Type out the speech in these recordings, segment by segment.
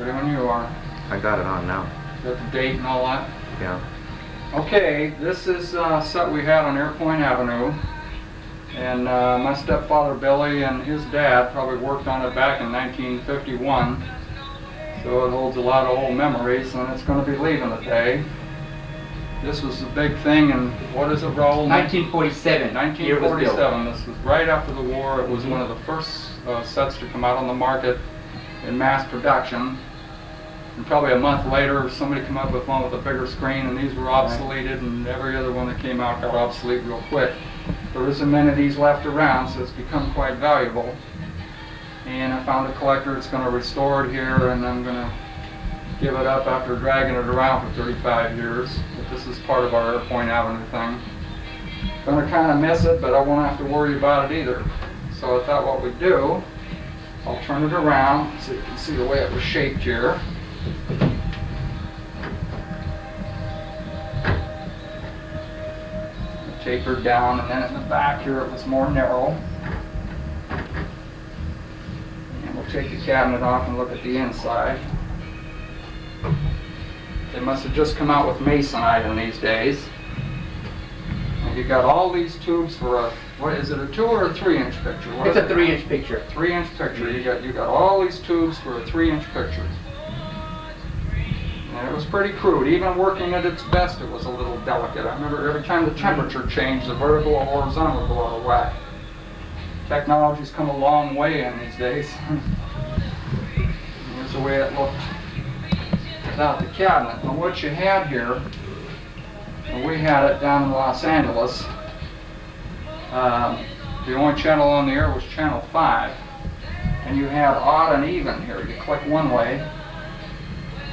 Ready when you are. I got it on now. Got the date and all that? Yeah. Okay, this is a set we had on Airpoint Avenue. And my stepfather Billy and his dad probably worked on it back in 1951. So it holds a lot of old memories, and it's going to be leaving today. This was a big thing, and what is it, Raul? 1947. 1947. This was right after the war. It was one of the first sets to come out on the market in mass production. And probably a month later, somebody came up with one with a bigger screen, and these were obsoleted, and every other one that came out got obsolete real quick. There isn't many of these left around, so it's become quite valuable. And I found a collector that's going to restore it here, and I'm going to give it up after dragging it around for 35 years. But this is part of our Airpoint Avenue thing. Going to kind of miss it, but I won't have to worry about it either. So I thought what we'd do, I'll turn it around so you can see the way it was shaped here. Tapered down, and then in the back here it was more narrow. And we'll take the cabinet off and look at the inside. They must have just come out with masonite in these days. And you got all these tubes for a, what is it, a 2 or a 3-inch picture? It's a 3-inch picture. 3-inch picture. You got all these tubes for a 3-inch picture. And it was pretty crude. Even working at its best, it was a little delicate. I remember every time the temperature changed, the vertical or horizontal would go out of whack. Technology's come a long way in these days. Here's the way it looked without the cabinet. Now what you had here, and we had it down in Los Angeles, the only channel on the air was channel 5. And you had odd and even here. You click one way.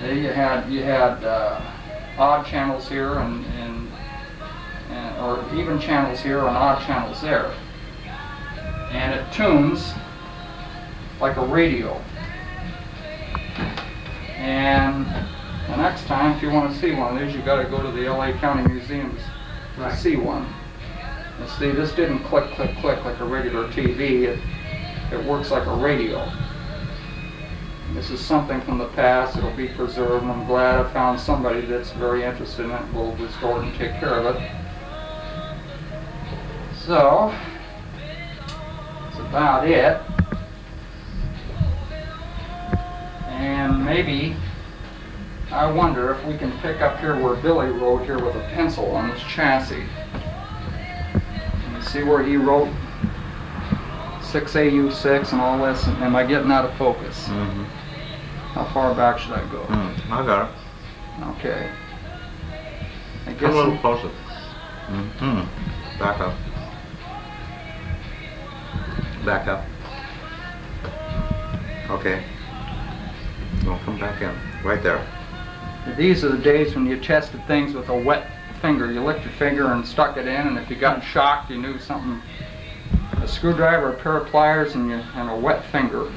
There you had odd channels here and or even channels here and odd channels there, and it tunes like a radio. And the next time, if you want to see one of these, you got to go to the LA County Museums to see one. And see, this didn't click, click, click like a regular TV. It works like a radio. This is something from the past. It'll be preserved, and I'm glad I found somebody that's very interested in it. We'll restore it and take care of it. So, that's about it. And maybe, I wonder if we can pick up here where Billy wrote here with a pencil on this chassis. You see where he wrote 6AU6 and all this, and am I getting out of focus? Mm-hmm. How far back should I go? I got it. Okay. I guess Come a little closer. Back up. Back up. Okay. Don't come back in. Right there. These are the days when you tested things with a wet finger. You licked your finger and stuck it in, and if you got shocked, you knew something. A screwdriver, a pair of pliers, and a wet finger.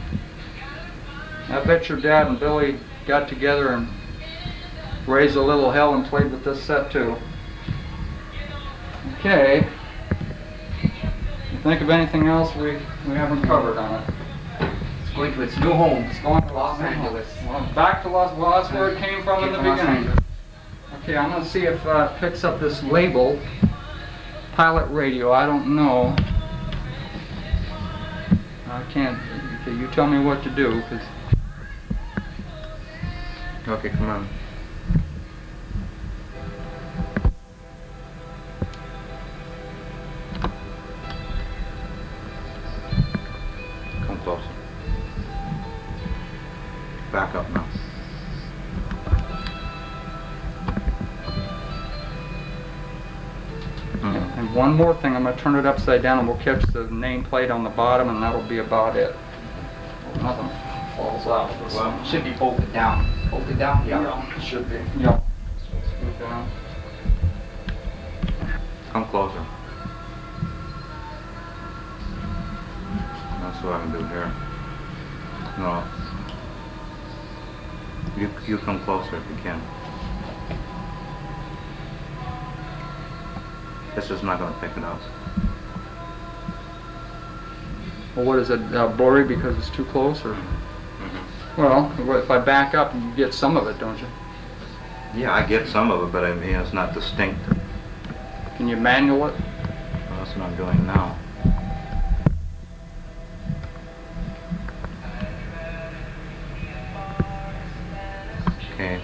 I bet your dad and Billy got together and raised a little hell and played with this set too. Okay. You think of anything else we haven't covered on it? It's going to its new home. It's going to Los Angeles. Well, back to Los. Well, that's where it came from in the beginning. Okay, I'm going to see if it picks up this label. Pilot radio. I don't know. I can't. Okay, you tell me what to do, 'cause Okay, come on. Come closer. Back up now. And one more thing, I'm going to turn it upside down and we'll catch the nameplate on the bottom, and that'll be about it. Nothing falls out of this. Well, should be bolted down. Bolted down? Yeah, it should be. Yeah. Screw down. Come closer. That's what I can do here. No. You come closer if you can. This is not going to pick it up. Well, what is it, blurry because it's too close, or? Mm-hmm. Well, if I back up, you get some of it, don't you? Yeah, I get some of it, but I mean, it's not distinct. Can you manual it? Well, that's what I'm doing now. Okay.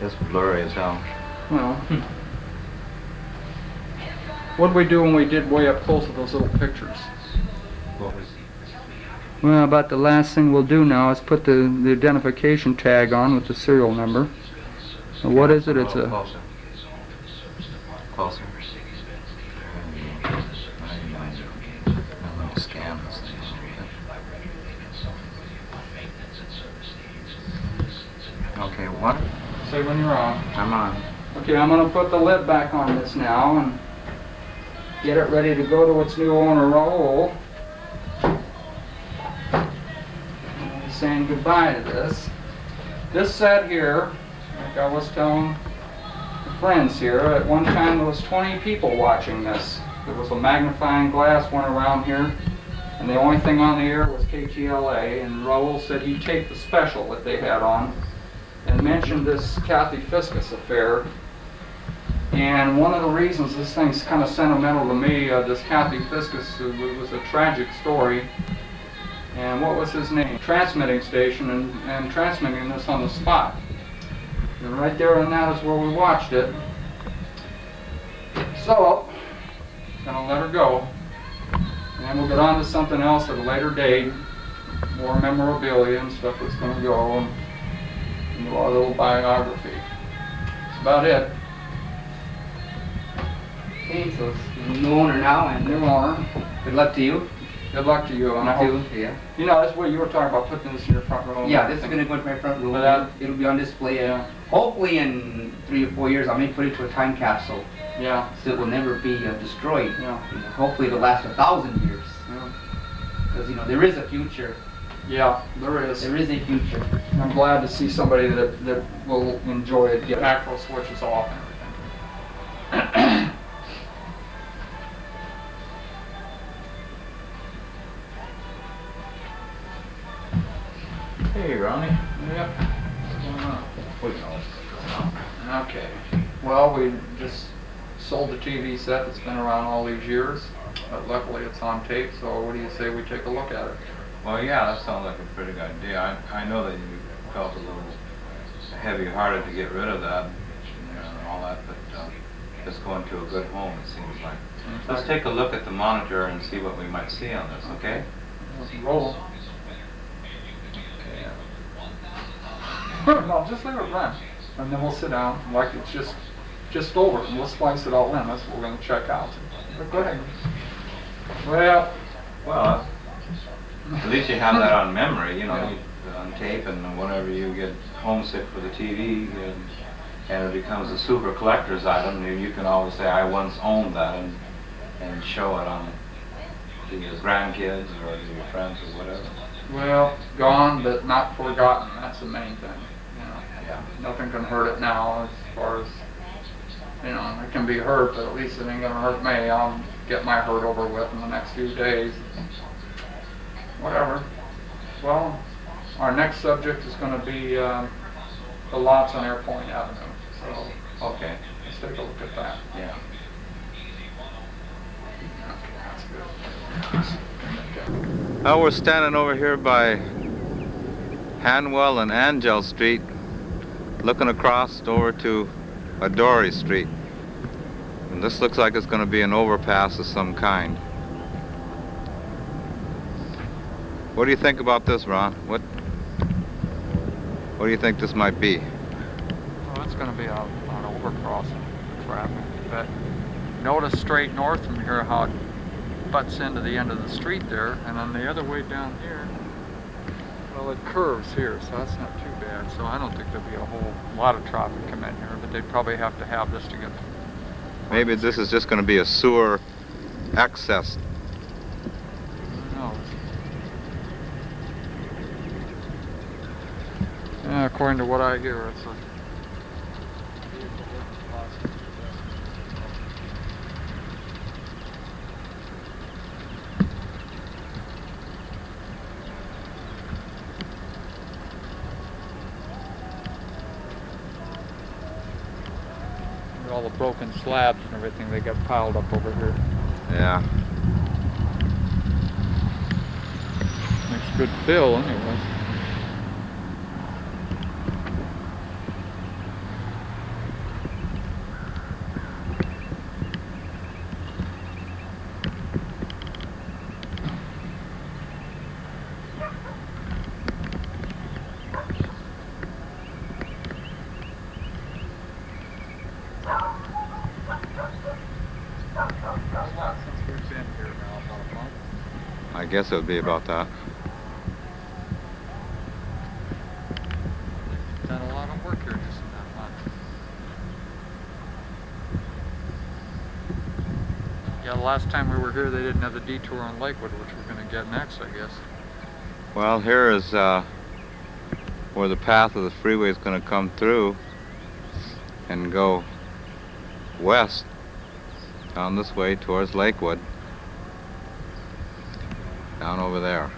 It's blurry as hell. Well, what did we do when we did way up close with those little pictures? What was... Well, about the last thing we'll do now is put the identification tag on with the serial number. So what is it? It's a... Closer. Closer. I'm going to scan this thing. Okay, what? Say when you're on. I'm on. Okay, I'm going to put the lid back on this now and get it ready to go to its new owner, Raul. He's saying goodbye to this. This set here, like I was telling the friends here, at one time there was 20 people watching this. There was a magnifying glass went around here, and the only thing on the air was KTLA, and Raul said he'd take the special that they had on, and mentioned this Kathy Fiscus affair. And one of the reasons this thing's kind of sentimental to me, this Kathy Fiscus, it was a tragic story. And what was his name? Transmitting station and transmitting this on the spot. And right there on that is where we watched it. So, gonna let her go. And we'll get on to something else at a later date. More memorabilia and stuff that's gonna go. And do our little biography. That's about it. Okay, so it's new owner now, and New owner. good luck to you. Good luck to you. And I hope, Yeah. you know, that's what you were talking about, putting this in your front room. Yeah, this is going to go into my front room. But that- It'll be on display. Yeah. Hopefully in 3 or 4 years, I may put it to a time capsule, Yeah. so it will never be destroyed. Yeah. You know, hopefully it'll last 1,000 years. Yeah. Because, you know, there is a future. Yeah, there is. There is a future. I'm glad to see somebody that will enjoy it. Get macro switches off and everything. Hey, Ronnie. Yep. What's going on? What else? Okay. Well, we just sold the TV set that's been around all these years. But luckily it's on tape, so what do you say we take a look at it? Well, yeah, that sounds like a pretty good idea. I know that you felt a little heavy-hearted to get rid of that, you know, and all that, but just going to a good home, it seems like. Let's take a look at the monitor and see what we might see on this, okay? Let's roll. No, just leave it run, and then we'll sit down like it's just over, and we'll splice it all in. That's what we're going to check out. But go ahead. Well, at least you have that on memory, you know, Yeah. on tape, and whenever you get homesick for the TV, and it becomes a super collector's item, you can always say, I once owned that, and show it on to your grandkids or to your friends or whatever. Well, gone but not forgotten. That's the main thing. You know, Yeah. nothing can hurt it now as far as, you know, it can be hurt, but at least it ain't gonna hurt me. I'll get my hurt over with in the next few days. Whatever. Well, our next subject is gonna be the lots on Airport Avenue. So Okay. let's take a look at that. Yeah. Okay, that's good. Now we're standing over here by Hanwell and Angel Street, looking across over to Adoree Street. And this looks like it's going to be an overpass of some kind. What do you think about this, Ron? What do you think this might be? Well, it's going to be an overcrossing for traffic. But notice straight north from here how it butts into the end of the street there, and then the other way down here, well, it curves here, so that's not too bad. So I don't think there'll be a whole lot of traffic come in here, but they'd probably have to have this to get. Maybe this is just going to be a sewer access. Who knows? Yeah, according to what I hear, it's a all the broken slabs and everything they got piled up over here. Yeah. Makes good fill anyway. I guess it would be about that. Done a lot of work here just in that month. Yeah, the last time we were here they didn't have the detour on Lakewood, which we're going to get next, I guess. Well, here is where the path of the freeway is going to come through and go west down this way towards Lakewood. Down over there.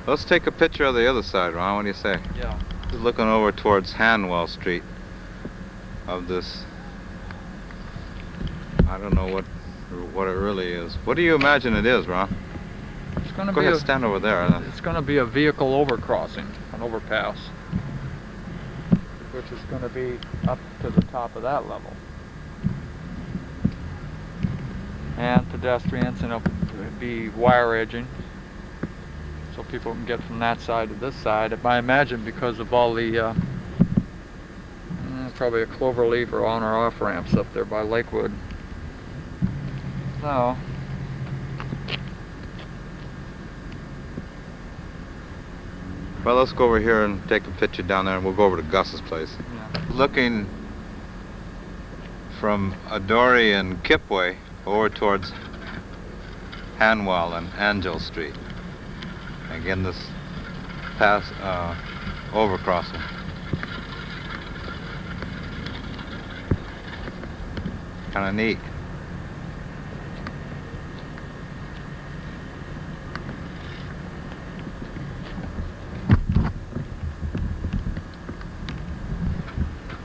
Let's take a picture of the other side, Ron. What do you say? Yeah. Just looking over towards Hanwell Street of this. I don't know what it really is. What do you imagine it is, Ron? It's going to Go be ahead, stand over there. It's going to be a vehicle overcrossing, an overpass, which is going to be up to the top of that level. And pedestrians, and it'll be wire edging, so people can get from that side to this side. I imagine because of all the probably a clover leaf or on or off ramps up there by Lakewood. So well, let's go over here and take a picture down there, and we'll go over to Gus's place. yeah. Looking from Adori and Kipway over towards Hanwell and Angel Street. Again, this pass overcrossing. Kind of neat.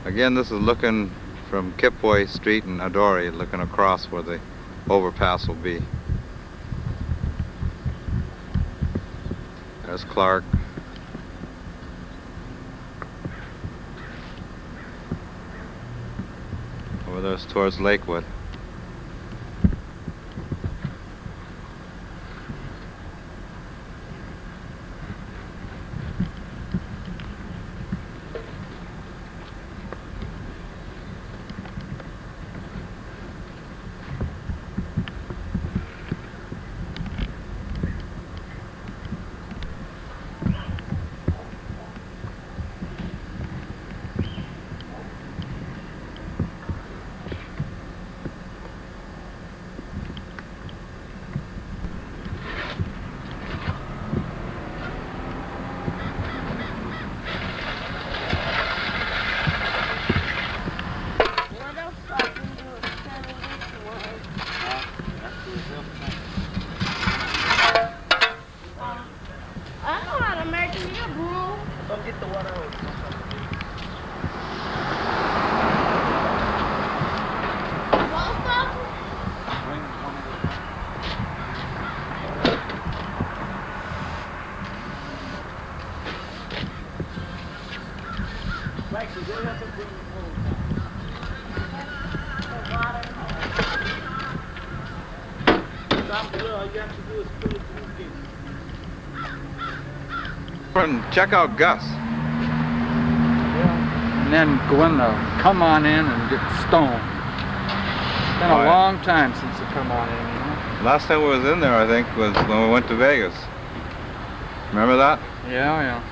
Again, this is looking from Kipway Street and Adori, looking across where the overpass will be. There's Clark. Over there's towards Lakewood. Check out Gus. Yeah. And then go in the come on in and get stoned. It's been a long time since the come on in, you know? Last time we was in there, I think, was when we went to Vegas. Remember that? Yeah, yeah.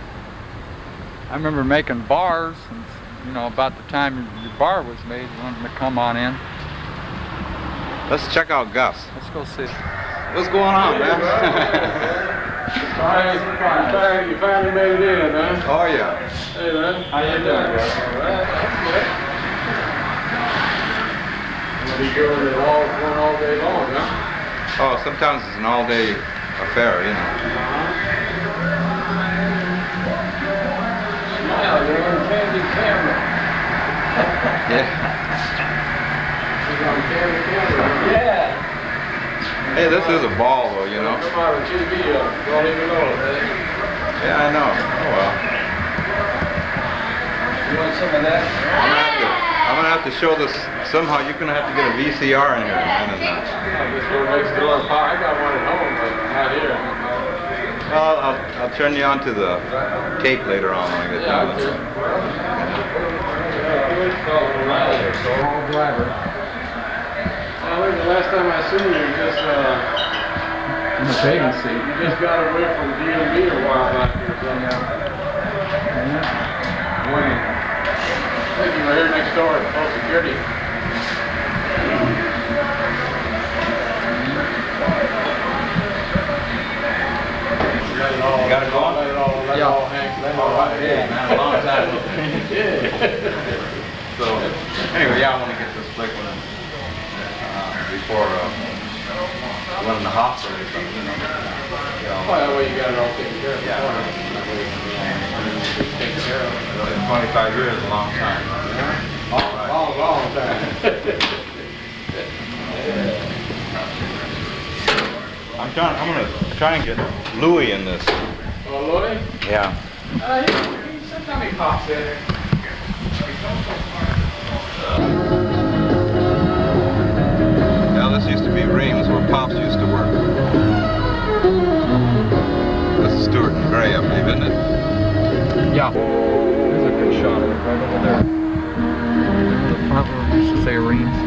I remember making bars, and, you know, about the time your bar was made, you wanted to come on in. Let's check out Gus. Let's go see. What's going on, man? Sorry, you finally made it in, huh? Oh, yeah. Hey, man. How you doing, Gus? All right, that's good. What are you doing it all day long, huh? Oh, sometimes it's an all-day affair, you know. Smile, you're on candy camera. Yeah. Hey, this is a ball, though, you know. Come out of TV, don't even know it. Yeah, I know. Oh well. You want some of that? I'm gonna have to show this somehow. You're gonna have to get a VCR in here in a minute now. This one next door. I got one at home, but not here. Well, I'll turn you on to the tape later on when I get done with it. Small driver. I think the last time I seen you, just In the bathing suit. you just got away from DMV a while back or something. I think you were here next door at Social Security. You got it going? Let it all hang. Let it all hang. Yeah, man, a long time. So, anyway, yeah, I want to get this flick one in before going in the hospital or something, you know. Well, that way you got it all taken care of. Yeah. That way you can take care of it. 25 years is a long time. Long time. I'm gonna try and get Louis in this. Oh, Louis? Yeah. Sometimes he pops in. Now this used to be Reams where Pops used to work. This is Stewart and Gray, I believe, isn't it? Yeah. There's a good shot of it right over there. The front room used to say Reams.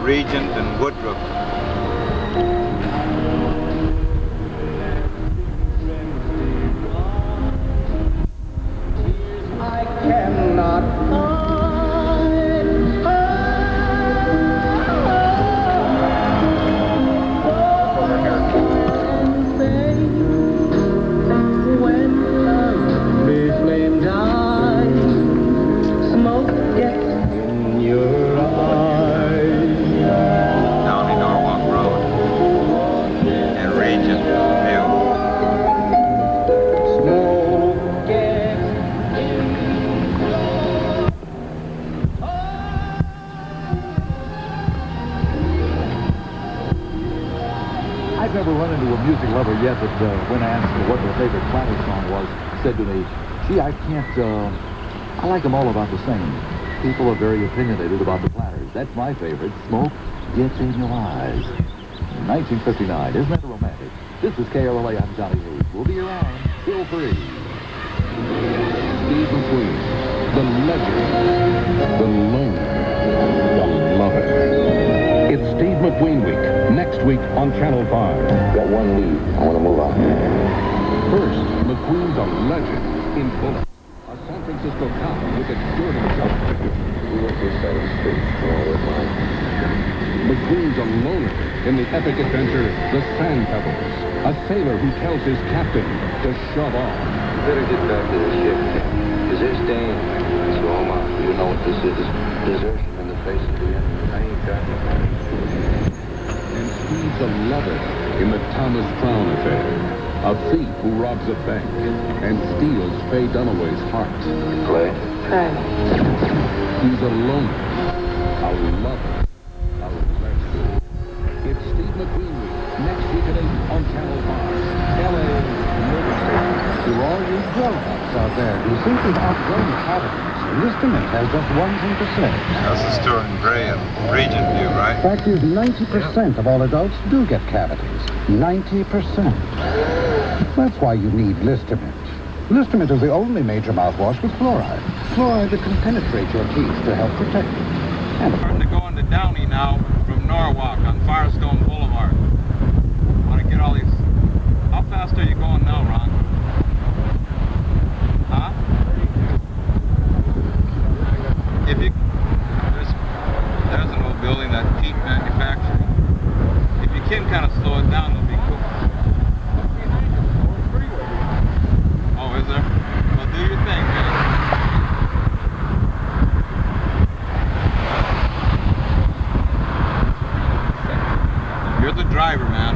Regent and Woodruff. I cannot hide. When lovely flame dies, smoke gets in your eyes. Downey Norwalk Road and Regent View. Smoke gets I've never run into a music lover yet that when asked what their favorite Platters song was, said to me, gee, I like them all about the same. People are very opinionated about the Platters. That's my favorite. Smoke gets in your eyes. 1959. Isn't that romantic? This is KRLA. I'm Johnny Hayes. We'll be around till 3. Steve McQueen, the legend, the loner, the lover. It's Steve McQueen Week, next week on Channel 5. Got one lead. I want to move on. First, McQueen's a legend in bullets. A Francisco Cop with a sure to jump. McQueen's a loner in the epic adventure The Sand Pebbles, a sailor who tells his captain to shove off. You better get back to the ship, because they're staying. So am I. You know what this is? Desertion in the face of the enemy. I ain't got no money. And Steve's a lover in the Thomas Crown affair, a thief who robs a bank and steals Faye Dunaway's heart. Play? Play. He's a loner, a lover, a rescue. It's Steve McQueen Week, next week at 8 on Channel 5. L.A. Murder Station. To all you grown-ups out there who think we've outgrown cavities, Listamint has just one thing to say. That's the store in Gray and Regent View, right? Fact is, 90% of all adults do get cavities. 90%. That's why you need Listamint. Listamint is the only major mouthwash with fluoride. Fluoride that can penetrate your teeth to help protect them. And Starting to go into Downey now from Norwalk on Firestone Boulevard. Want to get all these... How fast are you going now, Ron? Huh? If you... There's an old building that Pete manufactured. If you can kind of slow it down, it'll be cool. Oh, is there? Well, do your thing, man. You're the driver, man.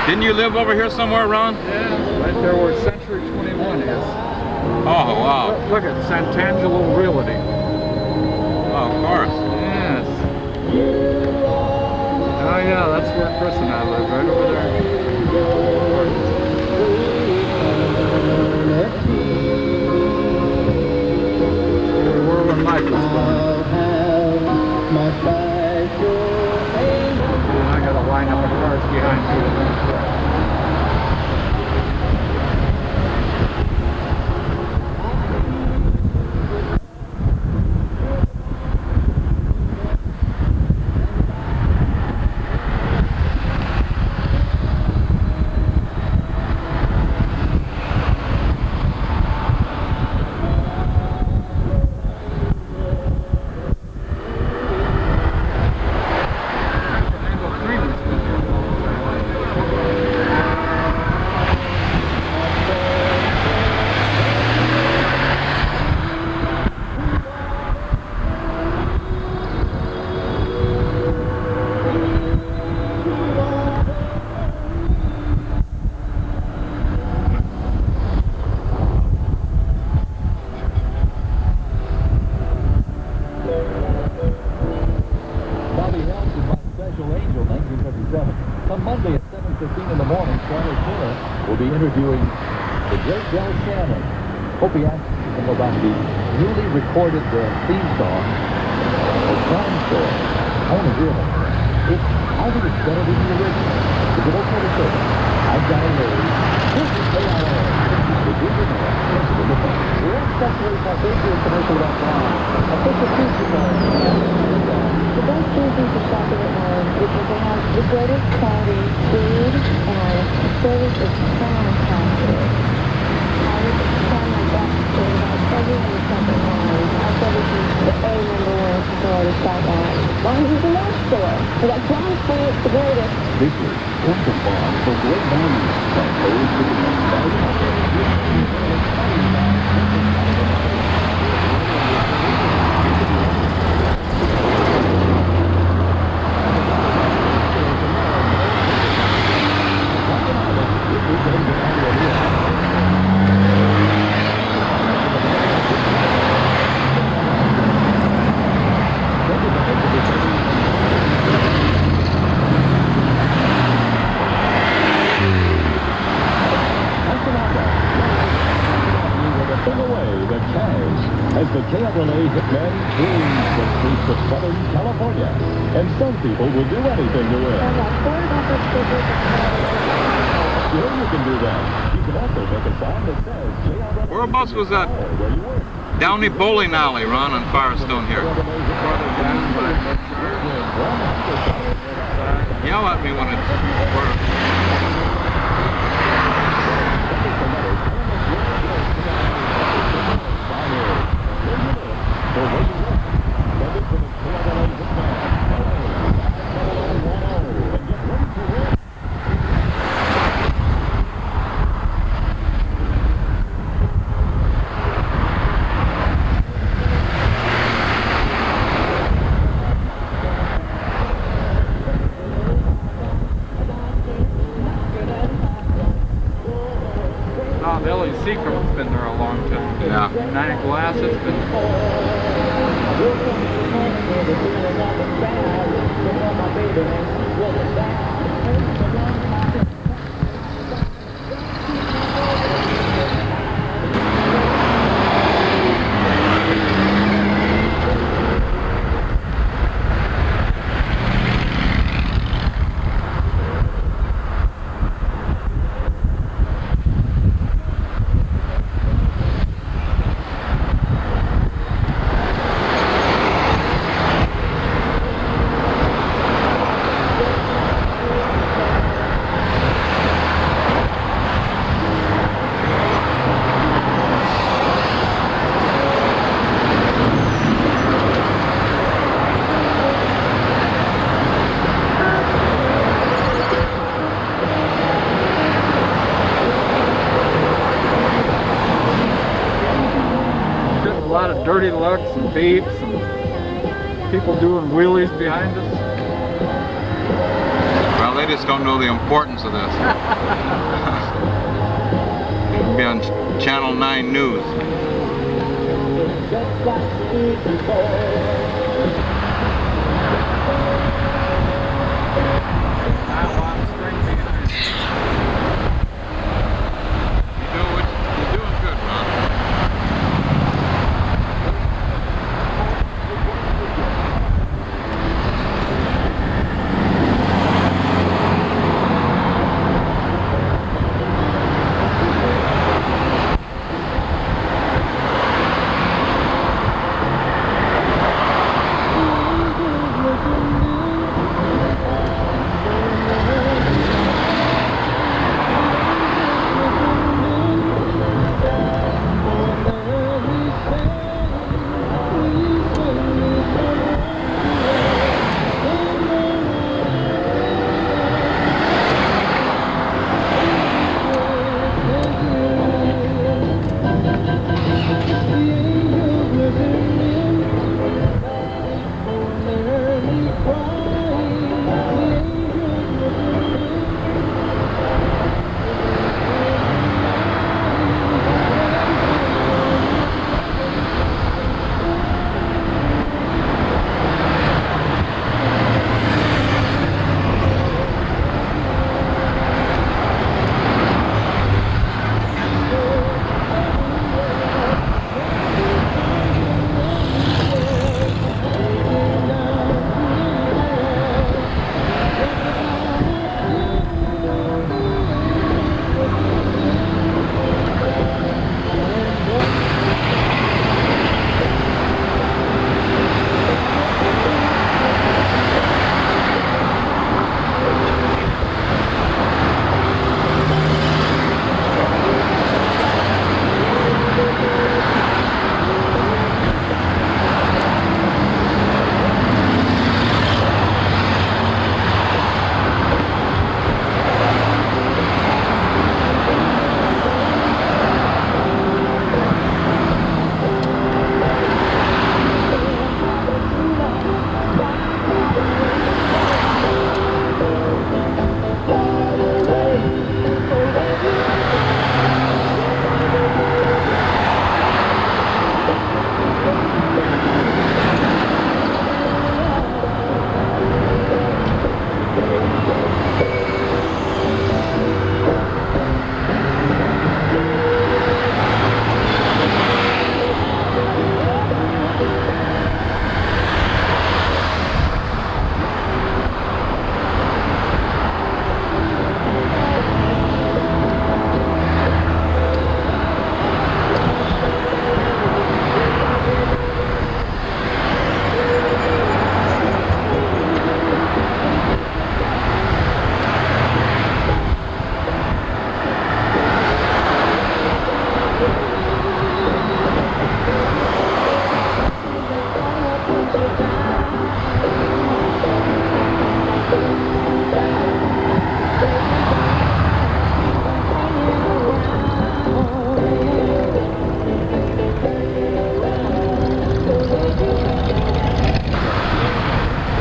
Didn't you live over here somewhere, Ron? Yeah, right there where Century 21 is. Oh, wow. Look at Santangelo Realty. Oh, of course. Yes. Oh yeah, that's where Chris and I live, right over there. Where when Mike was born. And I got a line up of cars behind me. On Monday at 7:15 in the morning, Charlie Taylor will be interviewing the great Del Shannon. Hope he asks him about the newly recorded theme song, The Crime Story. I want to hear it. I think it's better than the original. Is it okay to say that? I've got a raise. This is AIA. Virginia Mayor, Principal Defense. We're especially for Commercial.com. Official feature. The best The greatest quality food and service is fantastic. I would try my best to invite everyone to something line. I said this is the #1 store to shop at. Bonds is the last store. We got John's free, it's the greatest. This week, come to Bonds for great values. Like those with the best as the Cabernet Hitman dreams the streets of Southern California. And some people will do anything to win. Sure, you can do that. You can also make a sign that says Cabernet. Whereabouts was that Downey Bowling Alley, Ron, on Firestone here? Yell at me when it's Billy's Secret's been there a long time. Yeah. Night Glass, it's been... A lot of dirty looks and beeps and people doing wheelies behind us. Well, they just don't know the importance of this. It'll be on Channel 9 News.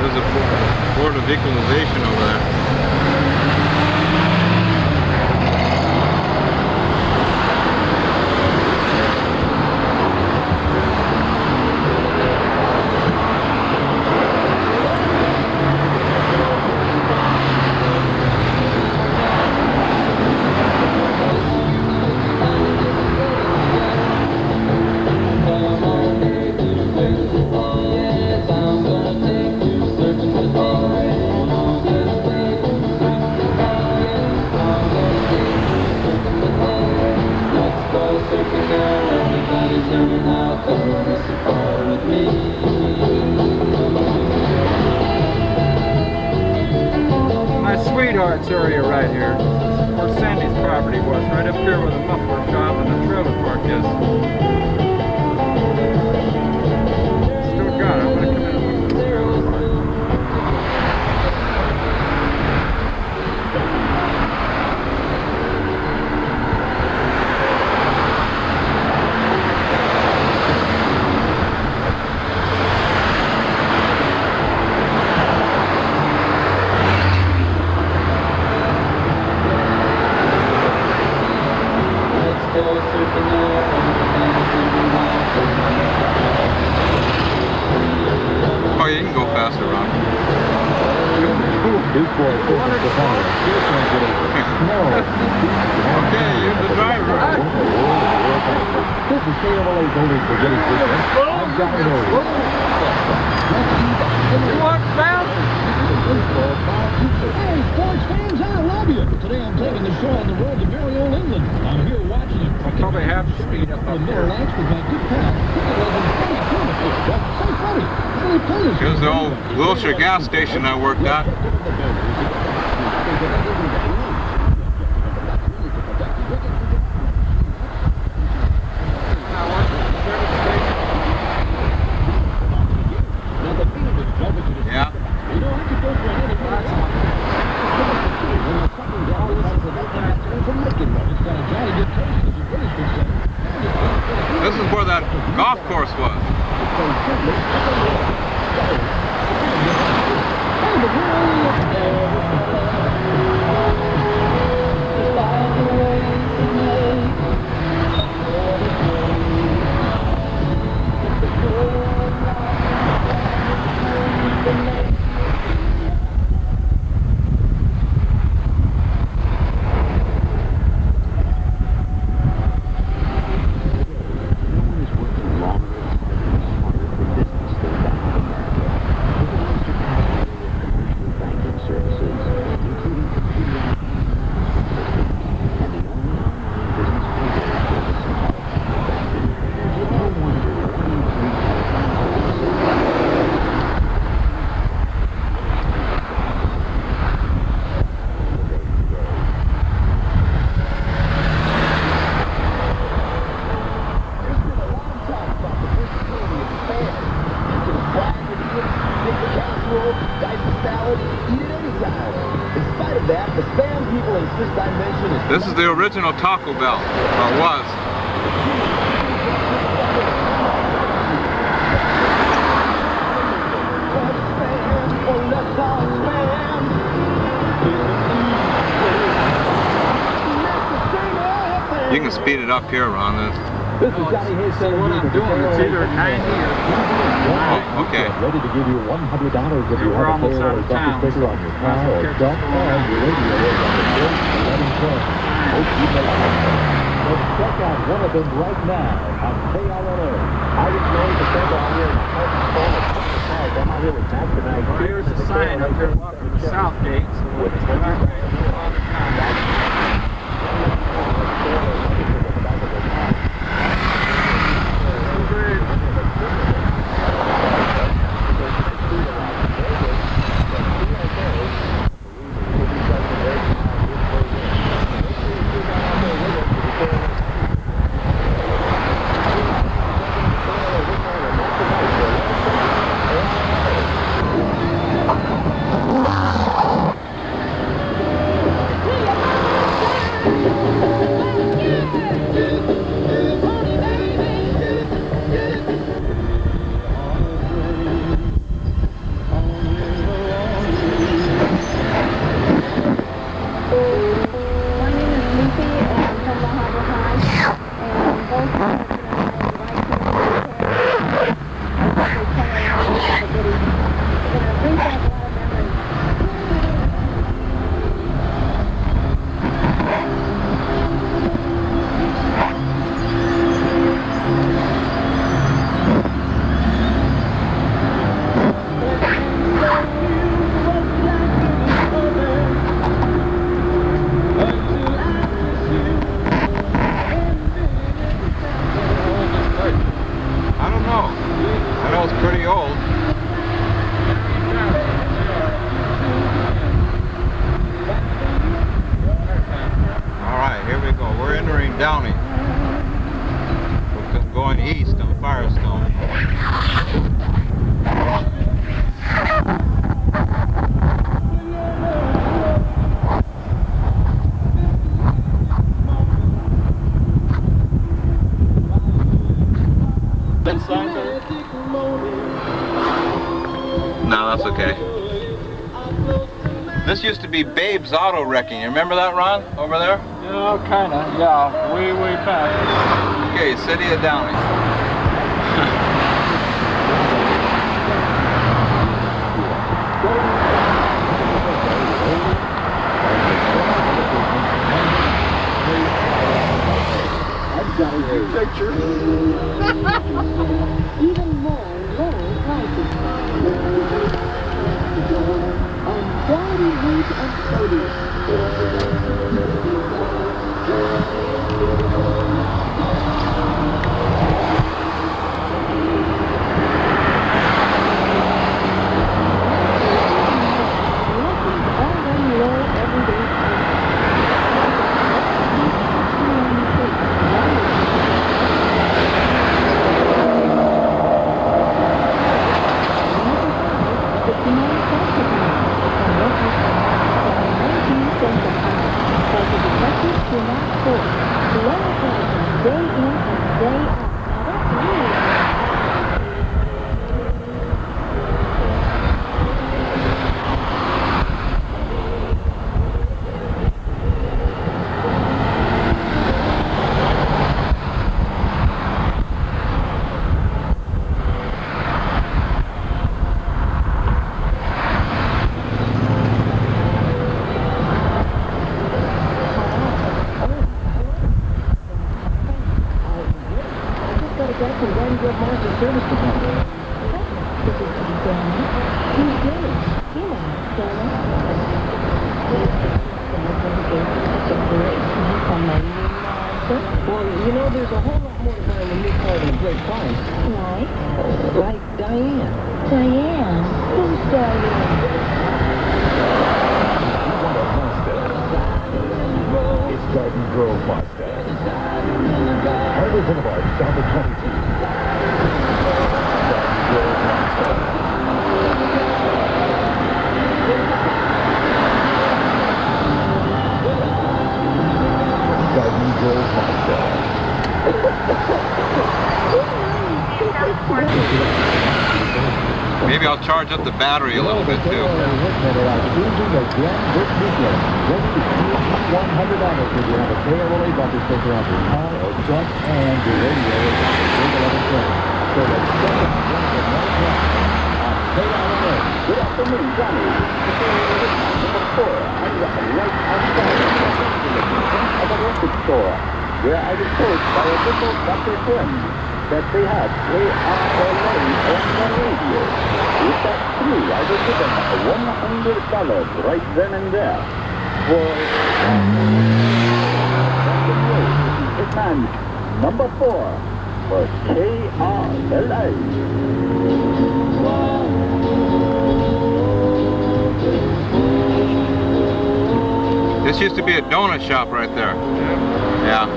There's a board of equalization over there. My sweetheart's area right here. This is where Sandy's property was, right up here where the muffler shop and the trailer park is. Still got it. I'm gonna come in and look at the trailer park. Oh, you can go faster, Ron. Okay, you're the driver. This is KOLA's only spaghetti system. I'm Downey Historical. You want fast? Hey, sports fans, I love you. Today I'm taking the show on the road to merry old England. I'm here watching it. I'll probably have to speed up The here. Miller Lights with my good pal. So funny. Really funny. Here's the old Wilshire gas station I worked at. Yeah. This is where that golf course was. This is the original Taco Bell, or was. You can speed it up here, Ron. This is Downey Historical What I'm doing, it's either 90 or Oh, okay. Ready to give you $100 if you We're have a almost out of KOLA town, sticker on your car or so truck, and your radio is on the bill. Let him try. Hope you make it. Let's check out one of them right now on KOLA. I was going to send out here in the heart and soul of cars. I'm out here with Matt tonight. Well, here's a sign up here, welcome to South Gate, so we'll just go back there and go out of town. Downey. We're going east on Firestone. No, that's okay. This used to be Babe's Auto Wrecking. You remember that, Ron? Over there? Yeah, kinda. Yeah, way back. Okay, City of Downey. Even more low prices. On quality wheat and produce. Well, you know, there's a whole lot more to buy in the new car than a great price. Like? Like Diane. Diane? Who's Diane? It's Garden Grove Mustang. Harbor Boulevard, south of 22. Garden Grove Mustang. Garden Grove Mustang. Maybe I'll charge up the battery a little bit too. $100 if you have a KLOA bumper sticker on your car or truck and your radio is at the big 11 train. So let's check out one of the more trucks on KLOA. Good afternoon, Johnny. Number 4, I'm right outside of a record store where I was told by a little Dr. Friend that they had KLOA on the radio. With that true, I was given $100 right then and there for Hitman number 4 for KRLA. This used to be a donut shop right there. Yeah.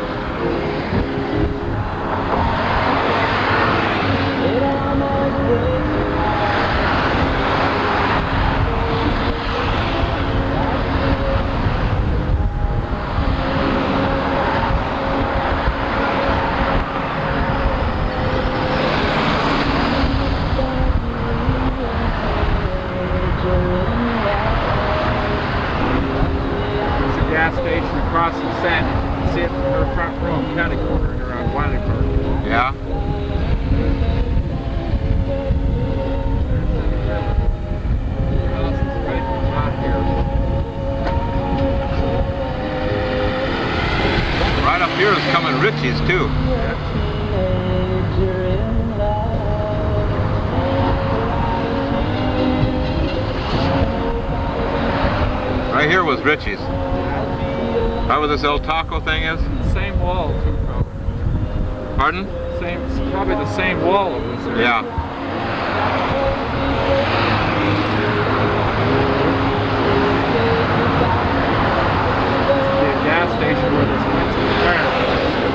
Station across from Sandy. You can see it from her front row, county corner here on Wiley Park. Yeah. Right up here is coming Richie's too. Right here was Richie's. Right where this El Taco thing is? Same wall, too, probably. Pardon? Same, probably the same wall that was there. Yeah. The gas station where this went to the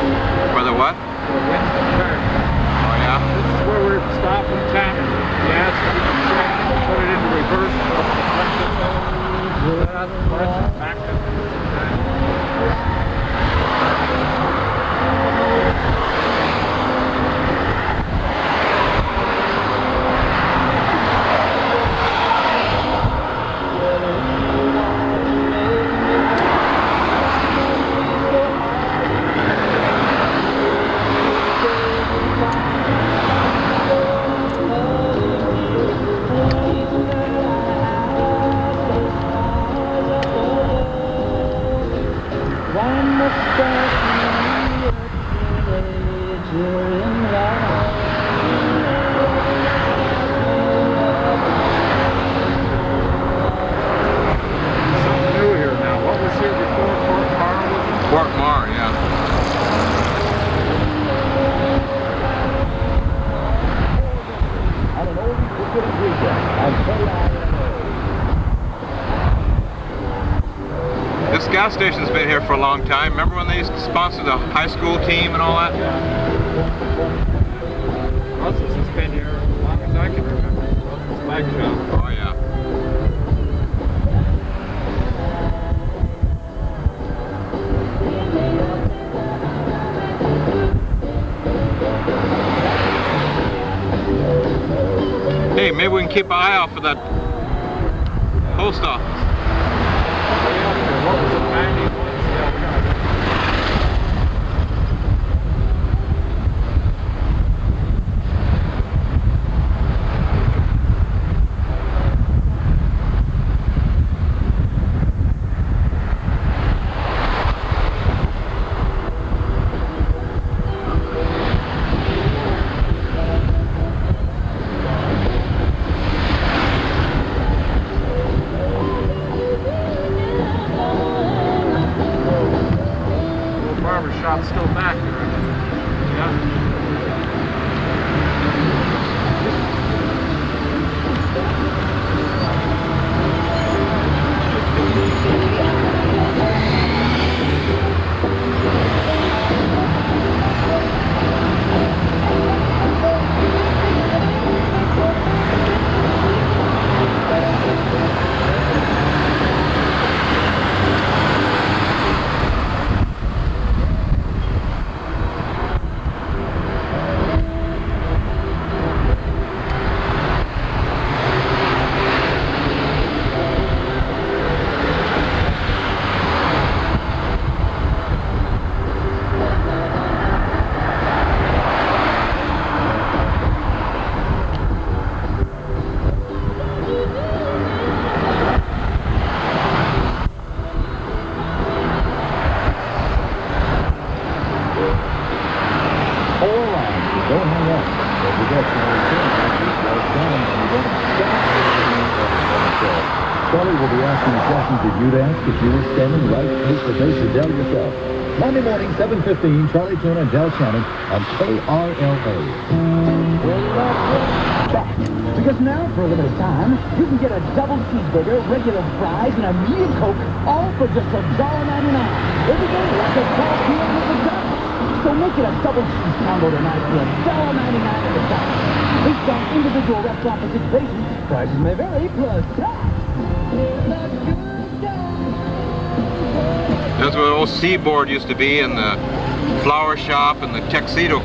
This gas station's been here for a long time. Remember when they used to sponsor the high school team and all that? Russell's has been here as long as I can remember. Russell's bike shop. Oh yeah. Hey, maybe we can keep an eye out for that post office. What was it, 91? Shop's still back there. Yeah. Charlie will be asking questions that you'd ask if you were standing right face to face with Del yourself. Monday morning, 7:15, Charlie Tuna and Del Shannon on KRLA. Back. Because now, for a limited time, you can get a double cheeseburger, regular fries, and a medium Coke, all for just $1.99. Every day, like a 12 p.m. at McDonald's. So make it a double cheese combo tonight for $1.99 at McDonald's. Based on individual restaurant participation, prices may vary, plus tax. That's where the old Seaboard used to be, and the flower shop, and the tuxedo.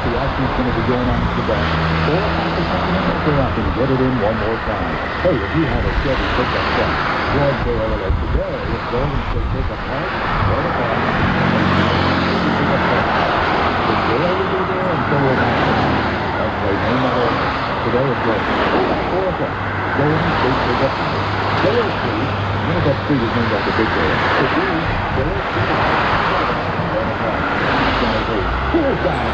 The action's going to be going on today. 4 o'clock this afternoon, go out and get it in one more time. Hey, if you have a Chevy pickup truck, Broadway like today, if Golden State pickup truck, go to car, the jail will be there and so will that. Anyway, no matter, today is good. 4 o'clock, Golden State pickup truck. Jail Street, you know that street is named after Big Jail. So please, Jail Street, here's down.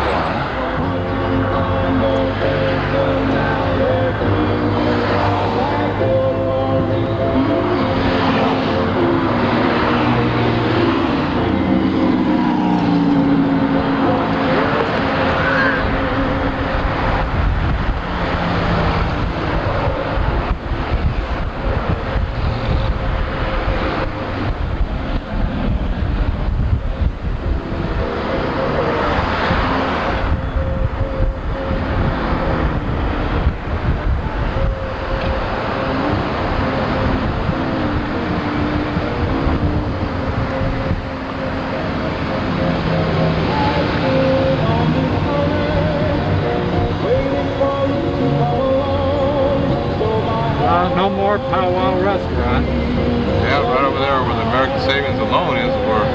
our powwow restaurant. Yeah, right over there where the American Savings and Loan is, where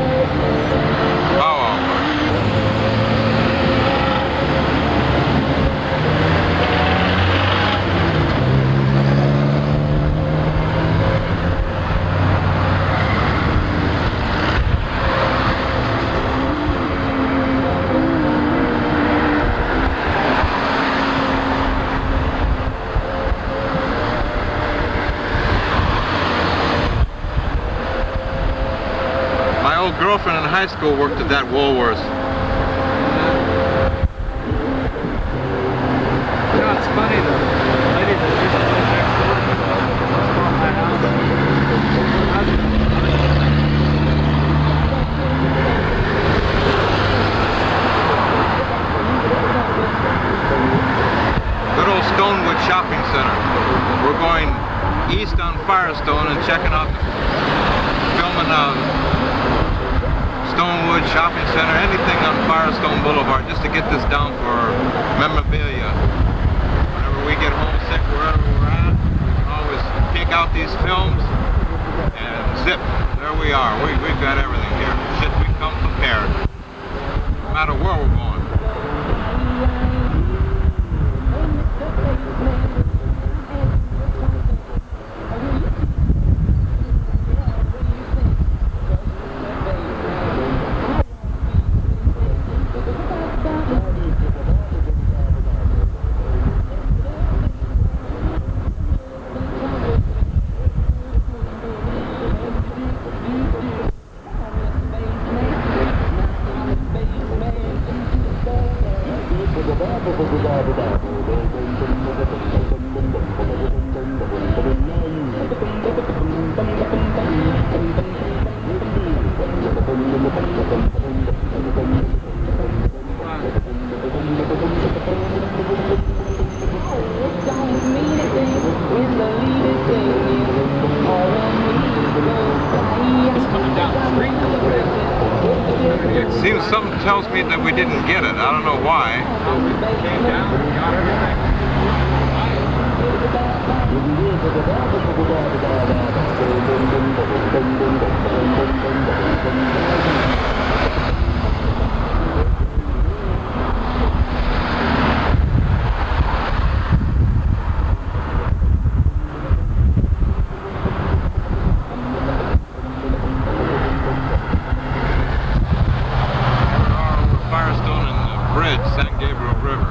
powwow was. My old girlfriend in high school worked at that Woolworths. You know, it's funny, the lady that used to live next door to my house. Good old Stonewood Shopping Center. We're going east on Firestone and checking out filming Stonewood Shopping Center, anything on Firestone Boulevard, just to get this down for memorabilia. Whenever we get homesick, wherever we're at, we can always pick out these films and zip. There we are. We've got everything here. Shit, we come prepared. No matter where we're going. It seems something tells me that we didn't get it. I don't know why. Came down and got everything. Firestone and the bridge, San Gabriel River.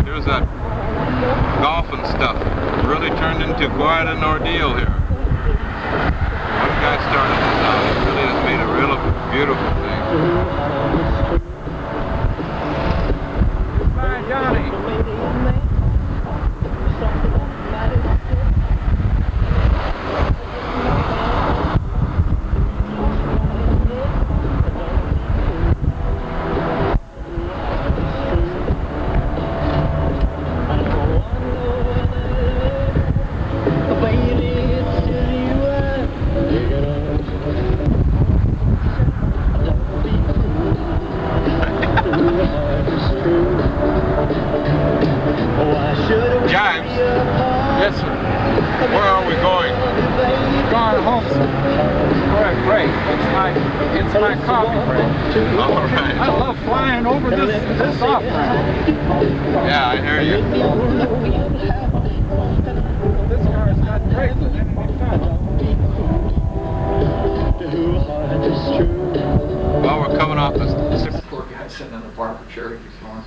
Here's that golf and stuff. It really turned into quite an ordeal here. One guy started this out. He really has made a real beautiful thing. Goodbye, Johnny. Jives, Yes, sir. where are we going? Gone home, sir. For a break. It's my coffee break. All right. I love flying over this off ramp. Yeah, I hear you. This car's got brakes that enemy fast. Well, we're coming off this. Poor guy sitting in the barber chair this morning.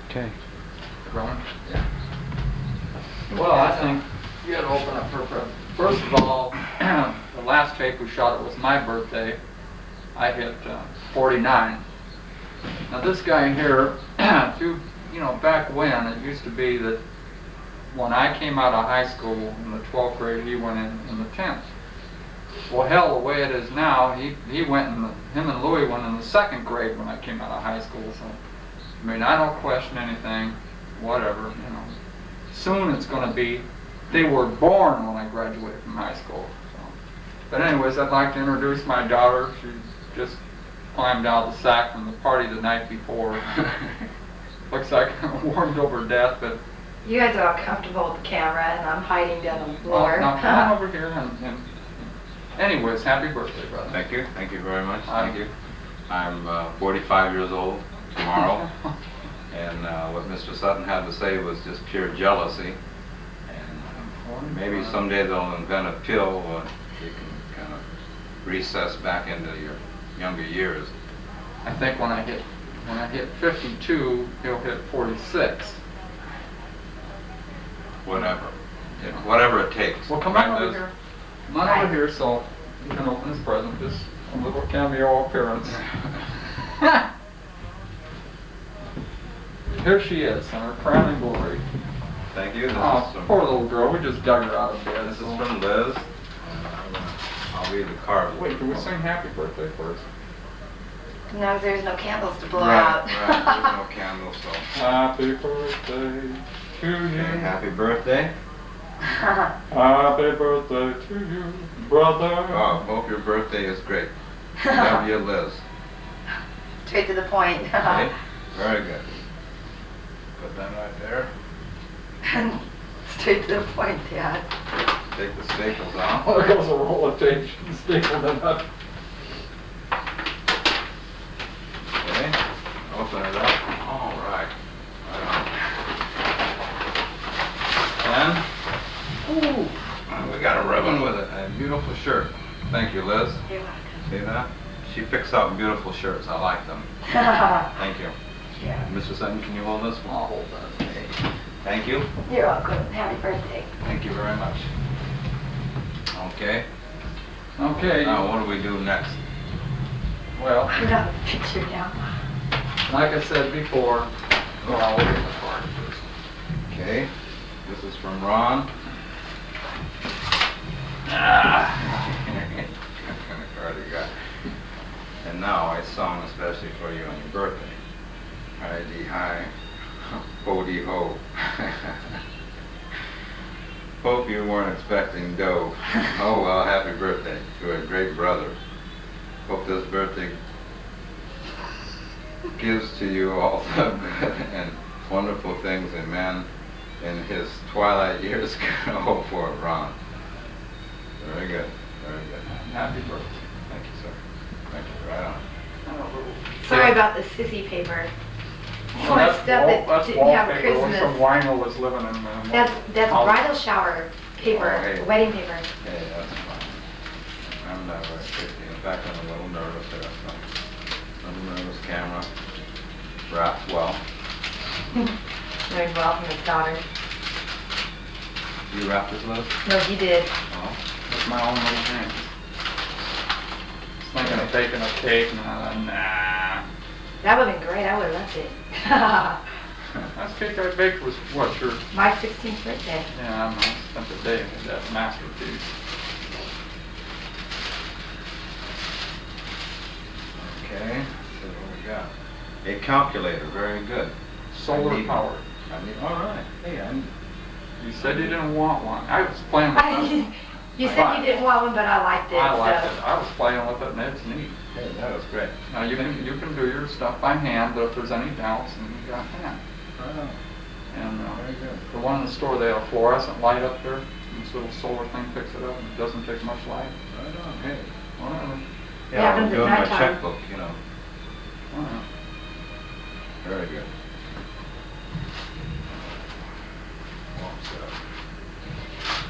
Okay. Growing? Yeah. Well, I think you had to open up for first of all, the last tape we shot, it was my birthday. I hit 49. Now this guy here, back when, it used to be that when I came out of high school in the 12th grade, he went in the 10th. Well, hell, the way it is now, he went him and Louis went in the 2nd grade when I came out of high school. So, I mean, I don't question anything, whatever, Soon it's going to be, they were born when I graduated from high school. So. But anyways, I'd like to introduce my daughter. She's just climbed out of the sack from the party the night before. Looks like warmed over death, but... You guys are all comfortable with the camera, and I'm hiding down on the floor. Now come on over here and anyways, happy birthday, brother. Thank you very much, thank you. I'm 45 years old tomorrow, and what Mr. Sutton had to say was just pure jealousy. And maybe someday they'll invent a pill you can kind of recess back into your younger years. I think when I hit 52, he'll hit 46. Whatever. Whatever it takes. Well, come on over here. Come on over here so you can open his present. Just a little cameo appearance. Here she is in her crowning glory. Thank you. This Oh, is from, poor little girl. We just dug her out of bed. This is from Liz. I'll read the card. Wait, can we sing happy birthday first? No, there's no candles to blow Right, out. right. There's no candles, so. Happy birthday to you. Okay, happy birthday. Happy birthday to you, brother. Oh, hope your birthday is great. Love you, Liz. Straight to the point. Okay, very good. Put that right there. Straight to the point, Dad. Take the staples out. There goes a roll of tape stapled in that. Okay, open it up. All right. And we got a ribbon with it. A beautiful shirt. Thank you, Liz. You're welcome. See that? She picks out beautiful shirts. I like them. Thank you. Yeah. Mr. Sutton, can you hold this? I'll hold that. Okay. Thank you. You're welcome. Happy birthday. Thank you very much. Okay. Okay. Now, what do we do next? Well, I got a picture now. like I said before, well, I'll look at the card first. Okay. This is from Ron. What kind of card you got? And now a song especially for you on your birthday. Hi-dee-hi, ho-dee-ho. Hope you weren't expecting dough. Oh well, happy birthday to a great brother. Hope this birthday gives to you all the good and wonderful things a man in his twilight years can hope for, Ron. Very good, very good. Happy birthday. Thank you, sir. Thank you, right on. Sorry about the sissy paper. So Well, much that's stuff that didn't have wallpaper when some Christmas. wino was living in That's house. bridal shower paper, Oh, hey. wedding paper. Hey, that's fine. I'm not very tricky. In fact, I'm a little nervous there. So. A little nervous camera. Wrapped well. Learned well from his daughter. You wrapped this, Liz? No, he did. Oh. With my own little hands. Thinking of baking a cake, nah. That would have been great. I would have left it. Last cake I baked was what, your... My 16th birthday. Yeah, I spent the day with that masterpiece. Okay. So what we got? A calculator. Very good. Solar powered. All right. Hey, You said you didn't want one. I was playing with it. You said you didn't want one, but I liked it. I liked so. it. I was playing with it, and it's neat. Hey, that was great. Now you can do your stuff by hand, but if there's any doubts, then you got hand. Oh, And very good. the one in the store, they have a fluorescent light up there. And this little solar thing picks it up, and it doesn't take much light. Right on. Hey. Whatever. Yeah, happens I'm at doing my nighttime. checkbook, you know. Whatever. Very good.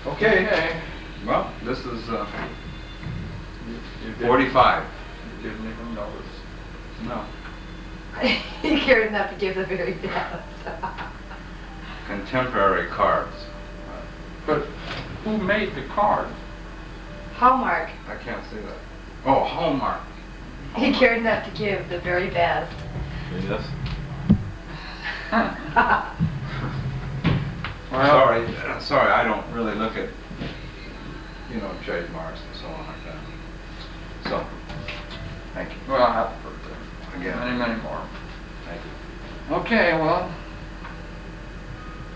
Okay. Well, this is You didn't- 45. You didn't even notice. No. He cared enough to give the very best. Contemporary cards. But who made the card? Hallmark. I can't see that. Oh, Hallmark. He cared enough to give the very best. Yes. Well, Sorry, I don't really look at, trademarks and so on like that. So, thank you. well, happy birthday. Again. Many, many more. Thank you. Okay, well,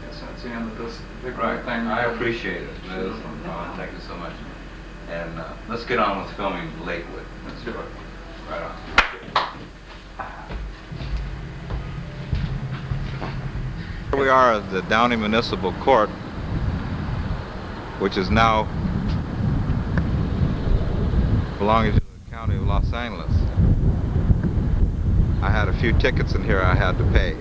guess that's the end of this big Right. thing. I appreciate it, Liz. Thank you so much. And let's get on with filming Lakewood. Let's do it. Right on. Here we are at the Downey Municipal Court, which is now belonging to the County of Los Angeles. I had a few tickets in here I had to pay.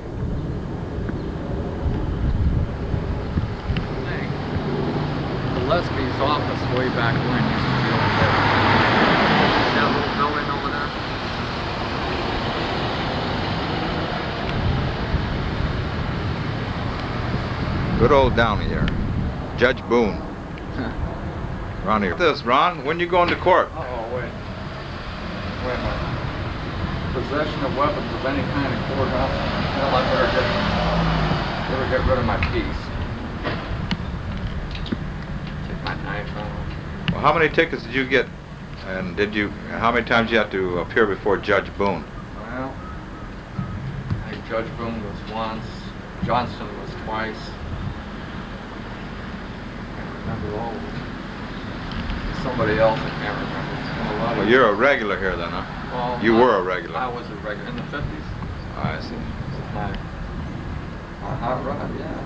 Gillespie's office way back when used to be over there. See that little building over there? Good old Downey here. Judge Boone. Ron here. This, Ron, when you going to court? Uh-oh, wait. Wait a minute. Possession of weapons of any kind in courthouse. Well, I better get rid of my piece. My knife off. Well, how many tickets did you get, and how many times you have to appear before Judge Boone? Well, I think Judge Boone was once, Johnston was twice. I can't remember all of them. Somebody else I can't remember. It's been a lot of Well, you're a regular here then, huh? Well, you were a regular. I was a regular in the 50s. I see. This is my hot rod, yeah.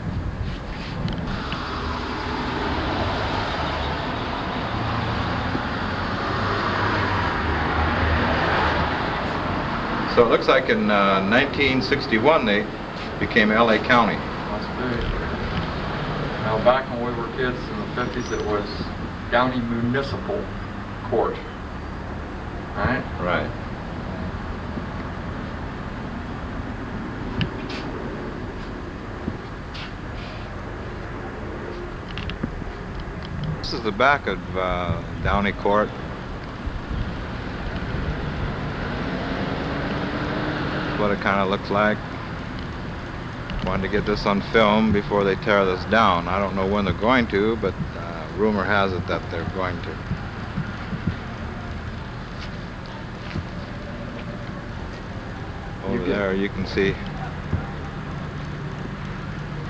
So it looks like in 1961 they became LA County. Must be. Now back when we were kids in the 50s it was Downey Municipal Court. Right? Right. This is the back of Downey Court. What it kind of looks like. Wanted to get this on film before they tear this down. I don't know when they're going to, but rumor has it that they're going to. Over there you can see.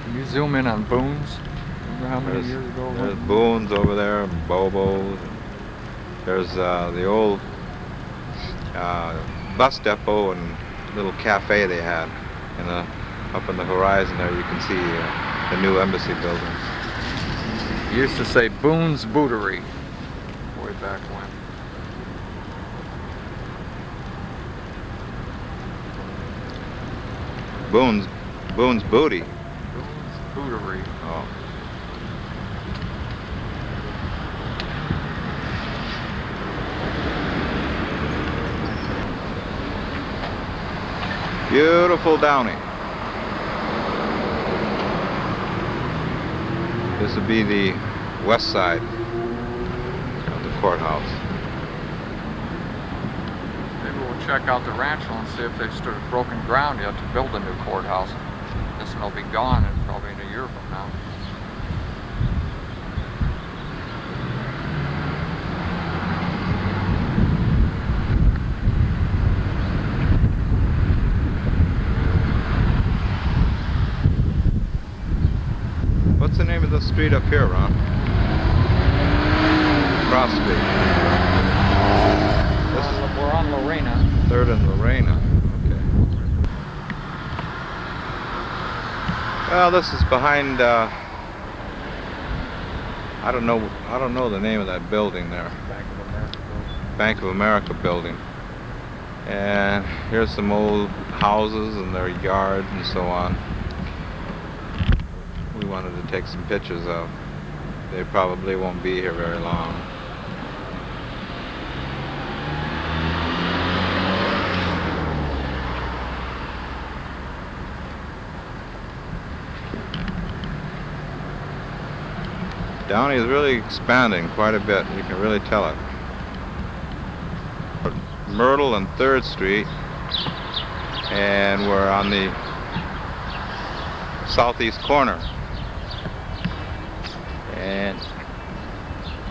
Can you zoom in on Boone's? Remember how many years ago? There's Boone's over there, Bobo's. There's the old bus depot and little cafe they had up in the horizon there. You can see the new embassy building. You used to say Boone's Bootery way back when. Boone's Booty. Boone's Bootery. Oh. Beautiful Downey. This would be the west side of the courthouse. Maybe we'll check out the ranch and see if they've started broken ground yet to build a new courthouse. This one will be gone in probably in a year from now. What's the name of the street up here, Ron? Cross Street. We're on Lorena. 3rd and Lorena. Okay. Well, this is behind. I don't know the name of that building there. Bank of America building. And here's some old houses and their yards and so on. We wanted to take some pictures of. They probably won't be here very long. Downey is really expanding quite a bit. You can really tell it. Myrtle and 3rd Street, and we're on the southeast corner. And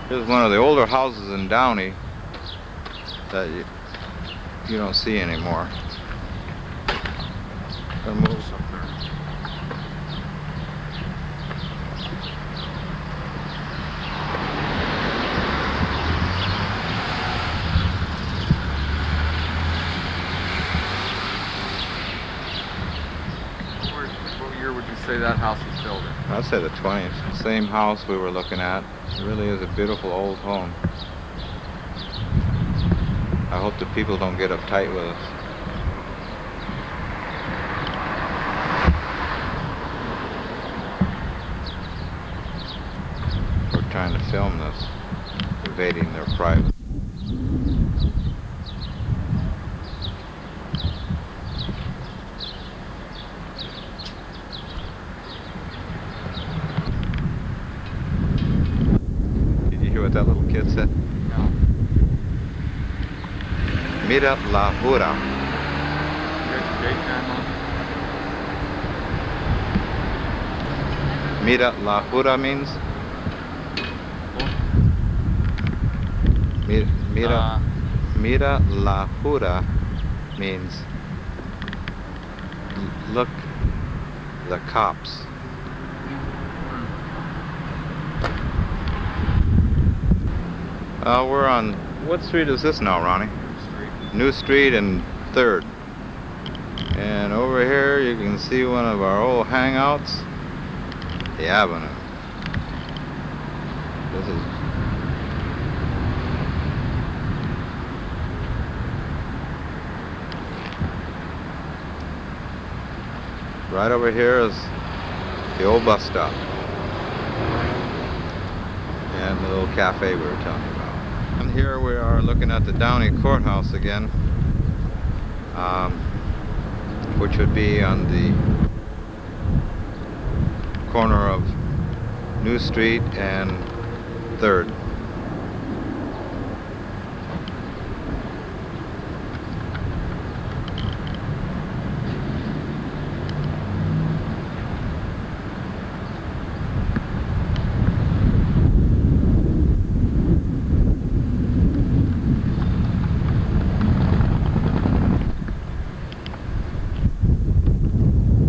here's one of the older houses in Downey that you don't see anymore. Gonna move some there. early that house was built in? I'd say the 20s. Same house we were looking at. It really is a beautiful old home. I hope the people don't get uptight with us. We're trying to film this, invading their private. Did you hear what that little kid said? No. Mira la jura. Mira la jura means? Mira la jura means look the cops. We're on, what street is this now, Ronnie? New Street and 3rd. And over here you can see one of our old hangouts, the Avenue. This is right over here is the old bus stop and the little cafe we were telling you about. And here we are looking at the Downey Courthouse again, which would be on the corner of New Street and 3rd.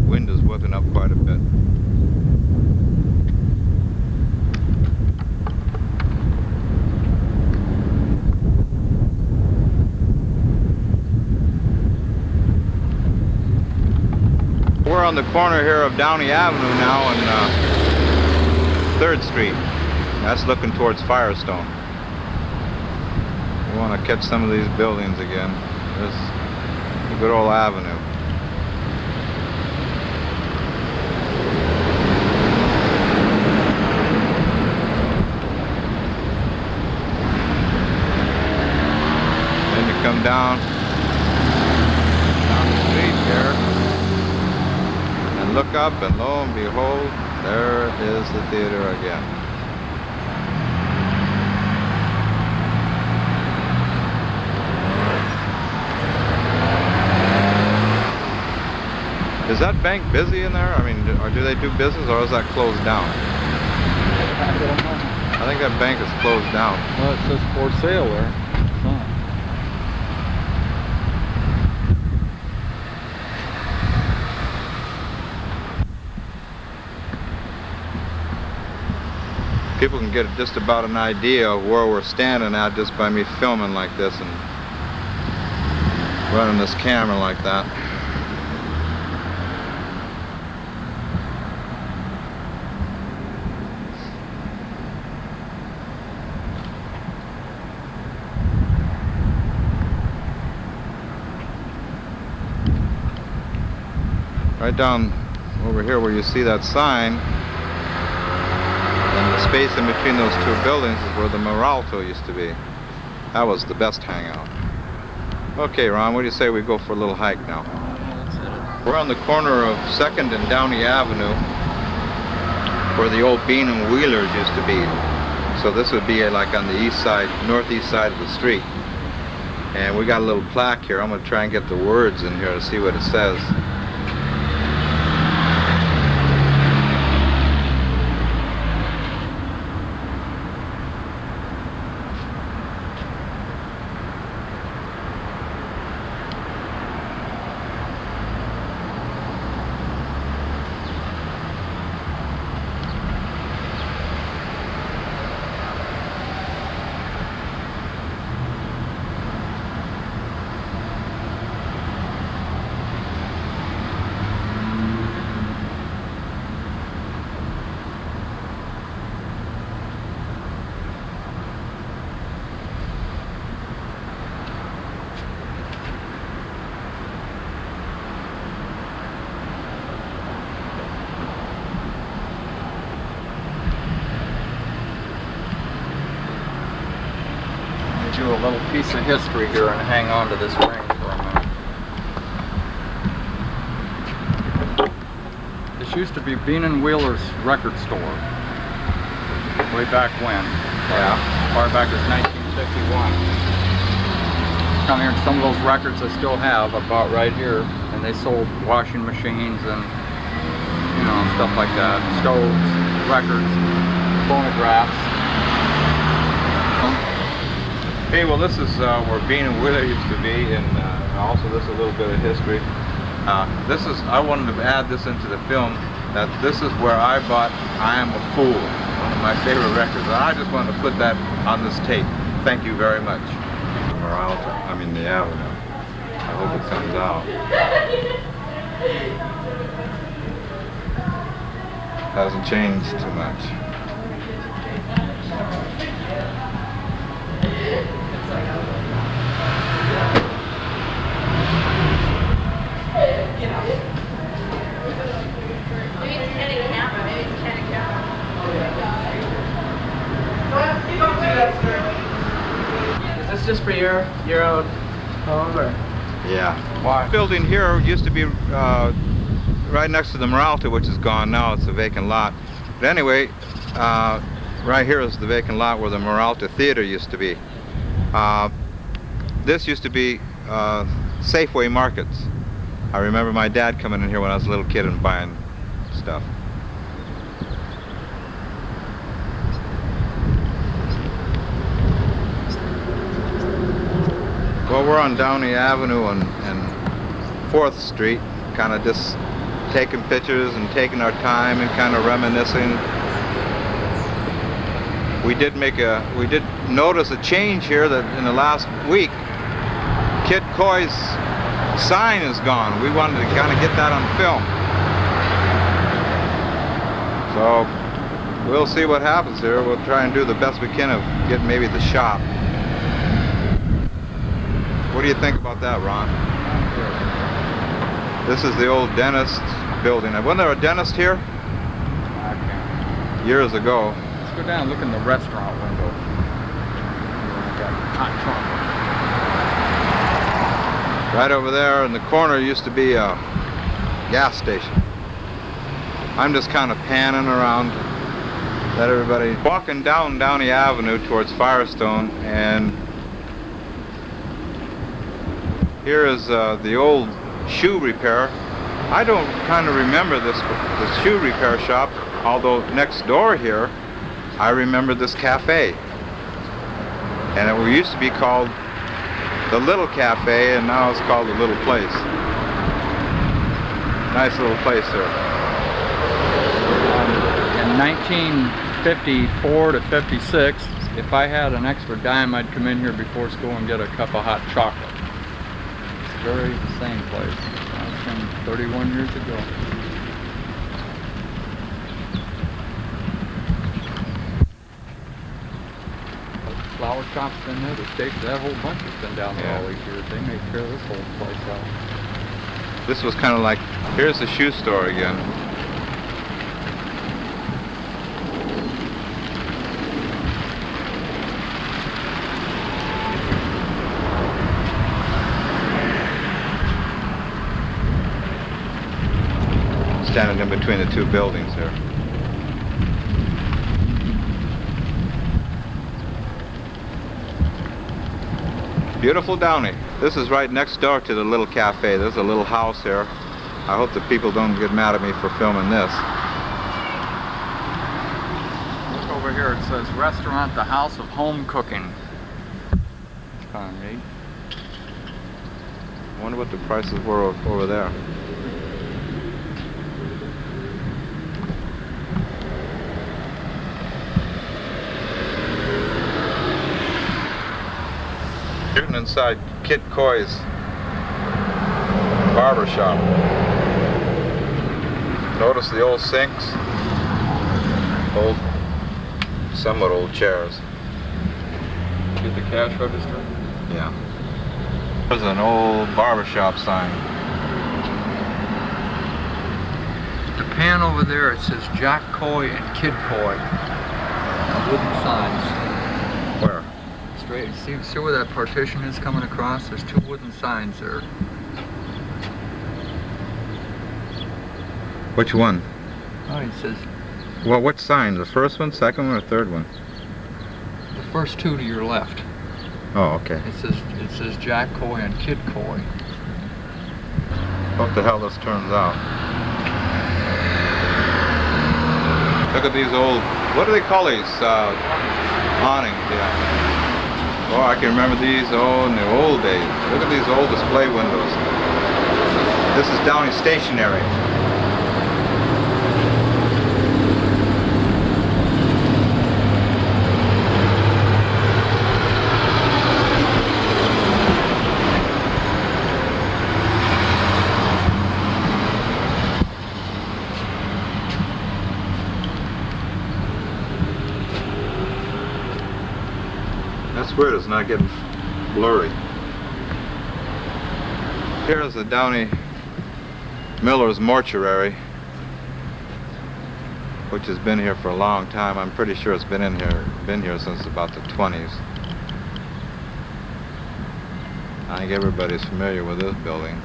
Wind is whipping up quite a bit. We're on the corner here of Downey Avenue now and 3rd Street. That's looking towards Firestone. We want to catch some of these buildings again. This is a good old avenue. Then you come down the street here. And look up, and lo and behold, there is the theater again. Is that bank busy in there? I mean, or do they do business, or is that closed down? I don't know. I think that bank is closed down. Well, it says for sale there. People can get just about an idea of where we're standing at just by me filming like this and running this camera like that. Right down over here where you see that sign, and the space in between those two buildings is where the Moralto used to be. That was the best hangout. Okay, Ron, what do you say we go for a little hike now? We're on the corner of 2nd and Downey Avenue, where the old Bean and Wheelers used to be. So this would be like on the east side, northeast side of the street. And we got a little plaque here. I'm going to try and get the words in here to see what it says. you a little piece of history here and hang on to this ring for a minute. This used to be Bean and Wheeler's record store. Way back when. Yeah. Far back as 1951. Come here, some of those records I still have I bought right here, and they sold washing machines and, you know, stuff like that. Stoves, records, phonographs. Hey, well, this is where Bean and Wheeler used to be, and also this is a little bit of history. I wanted to add this into the film, that this is where I bought I Am a Fool, one of my favorite records. And I just wanted to put that on this tape. Thank you very much. The avenue. I hope it comes out. Hasn't changed too much. Is this just for your own home, or? Yeah. Why? The building here used to be right next to the Moralta, which is gone now. It's a vacant lot. But anyway, right here is the vacant lot where the Moralta Theater used to be. This used to be Safeway Markets. I remember my dad coming in here when I was a little kid and buying stuff. Well, we're on Downey Avenue and 4th Street, kind of just taking pictures and taking our time and kind of reminiscing. We did notice a change here that in the last week, Kid Coy's sign is gone. We wanted to kind of get that on film. So we'll see what happens here. We'll try and do the best we can of getting maybe the shop. What do you think about that, Ron? This is the old dentist building. Wasn't there a dentist here? I can't. Years ago. Let's go down and look in the restaurant window. We got hot chocolate. Right over there in the corner used to be a gas station. I'm just kind of panning around, let everybody walking down Downey Avenue towards Firestone, and here is the old shoe repair. I don't kind of remember the shoe repair shop, although next door here I remember this cafe, and it used to be called the Little Cafe, and now it's called the Little Place. Nice little place there. In 1954 to 56, if I had an extra dime, I'd come in here before school and get a cup of hot chocolate. Very same place. That's from 31 years ago. Flower shop's been there. That whole bunch has been down there all these years. They made care of this whole place out. This was kind of like, here's the shoe store again. Standing in between the two buildings there. Beautiful Downey. This is right next door to the Little Cafe. There's a little house here. I hope the people don't get mad at me for filming this. Look over here, it says Restaurant the House of Home Cooking. It's kind of neat. I wonder what the prices were over there. Shooting inside Kid Coy's barber shop. Notice the old sinks, somewhat old chairs. Get the cash register? Yeah. There's an old barber shop sign. The pan over there, it says Jack Coy and Kid Coy. Wooden signs. Where? Straight Wait, see where that partition is coming across? There's two wooden signs there. Which one? Oh, he says Well, what sign? The first one, second one, or third one? the first two to your left. Oh, okay. It says Jack Coy and Kid Coy. What the hell this turns out. Look at these old, what do they call these? Awnings, yeah. Oh, I can remember these, in the old days. Look at these old display windows. This is Downey Stationery. That's weird, it's not getting blurry. Here's the Downey Miller's mortuary, which has been here for a long time. I'm pretty sure it's been here since about the 20s. I think everybody's familiar with this building.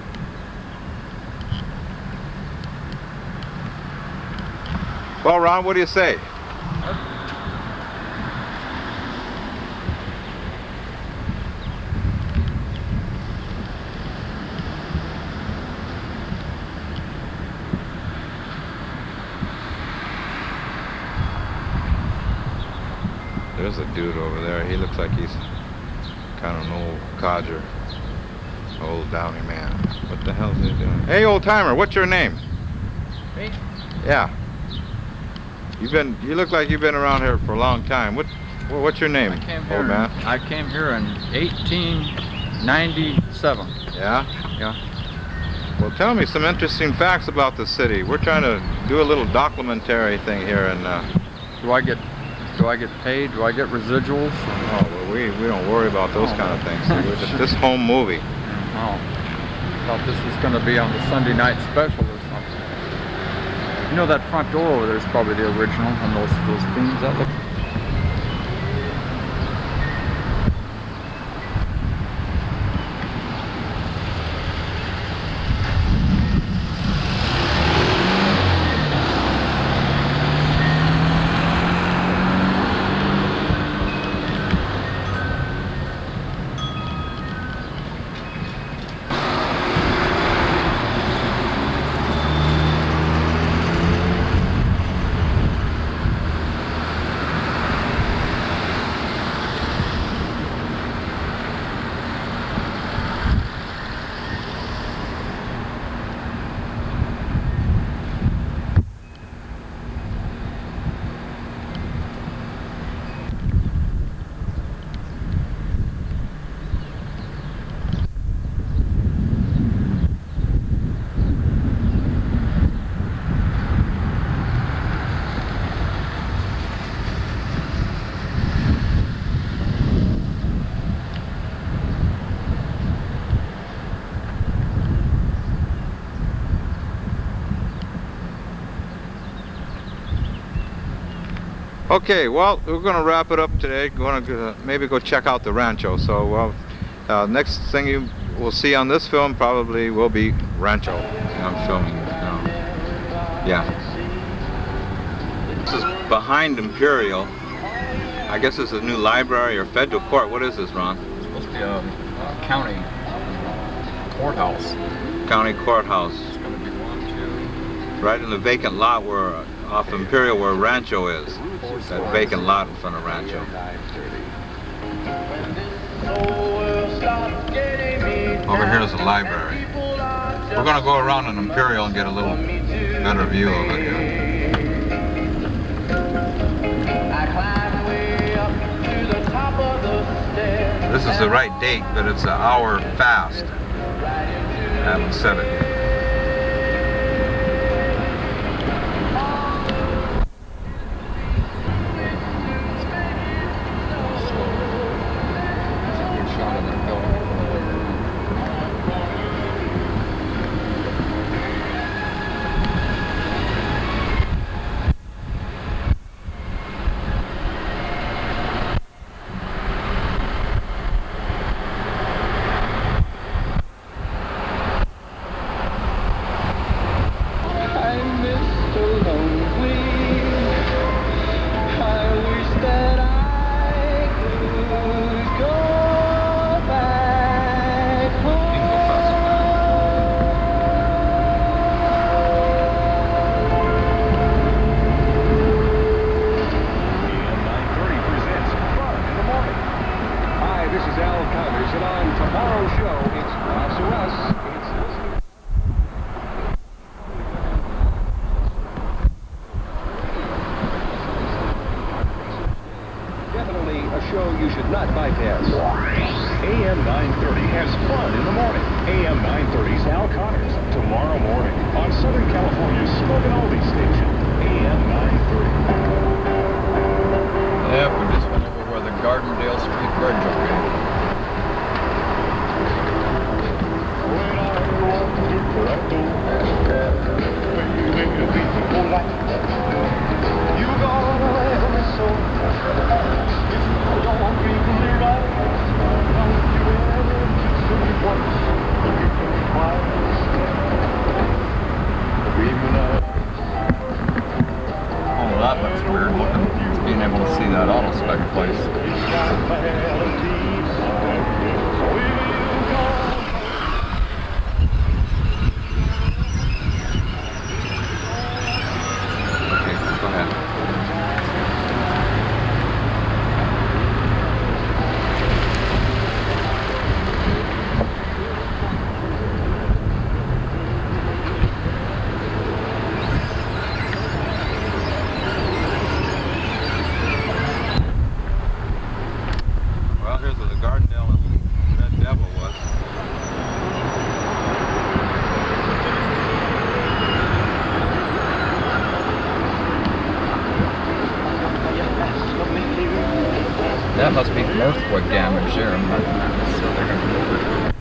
Well, Ron, what do you say? There's a dude over there. He looks like he's kind of an old codger. Old Downey man. What the hell is he doing? Hey, old timer, what's your name? Me? Yeah. You look like you've been around here for a long time. What's your name, old man? I came here in 1897. Yeah? Yeah. Well, tell me some interesting facts about the city. We're trying to do a little documentary thing here, and Do I get paid? Do I get residuals? oh, well, we don't worry about those kind of things. We're just this home movie. Oh, thought this was going to be on the Sunday night special or something. You know that front door over there is probably the original, and those themes that look. Okay, well, we're going to wrap it up today. Going to maybe go check out the rancho. So, next thing you will see on this film probably will be Rancho. I'm filming it now. Yeah. This is behind Imperial. I guess it's a new library or federal court. What is this, Ron? It's supposed to be a county courthouse. County courthouse. It's going to be 1, 2. Right in the vacant lot where off Imperial where Rancho is. That vacant lot in front of Rancho. Over here is the library. We're going to go around in Imperial and get a little better view of it here. This is the right date, but it's an hour fast. I haven't said it yet. And on tomorrow's show, it's SOS. It's listening. Definitely a show you should not bypass. AM 930 has fun in the morning. AM 930's Al Connors tomorrow morning on Southern California's Smokin' Oldies station. AM 930. Yep, we just went over where the Gardendale Street Bridge will be. Oh, that looks weird looking. Being able to see that auto spec place. Okay, go ahead. Well, here's where the Gardendale and Red Devil was. That must be earthquake damage there. So they're gonna move it.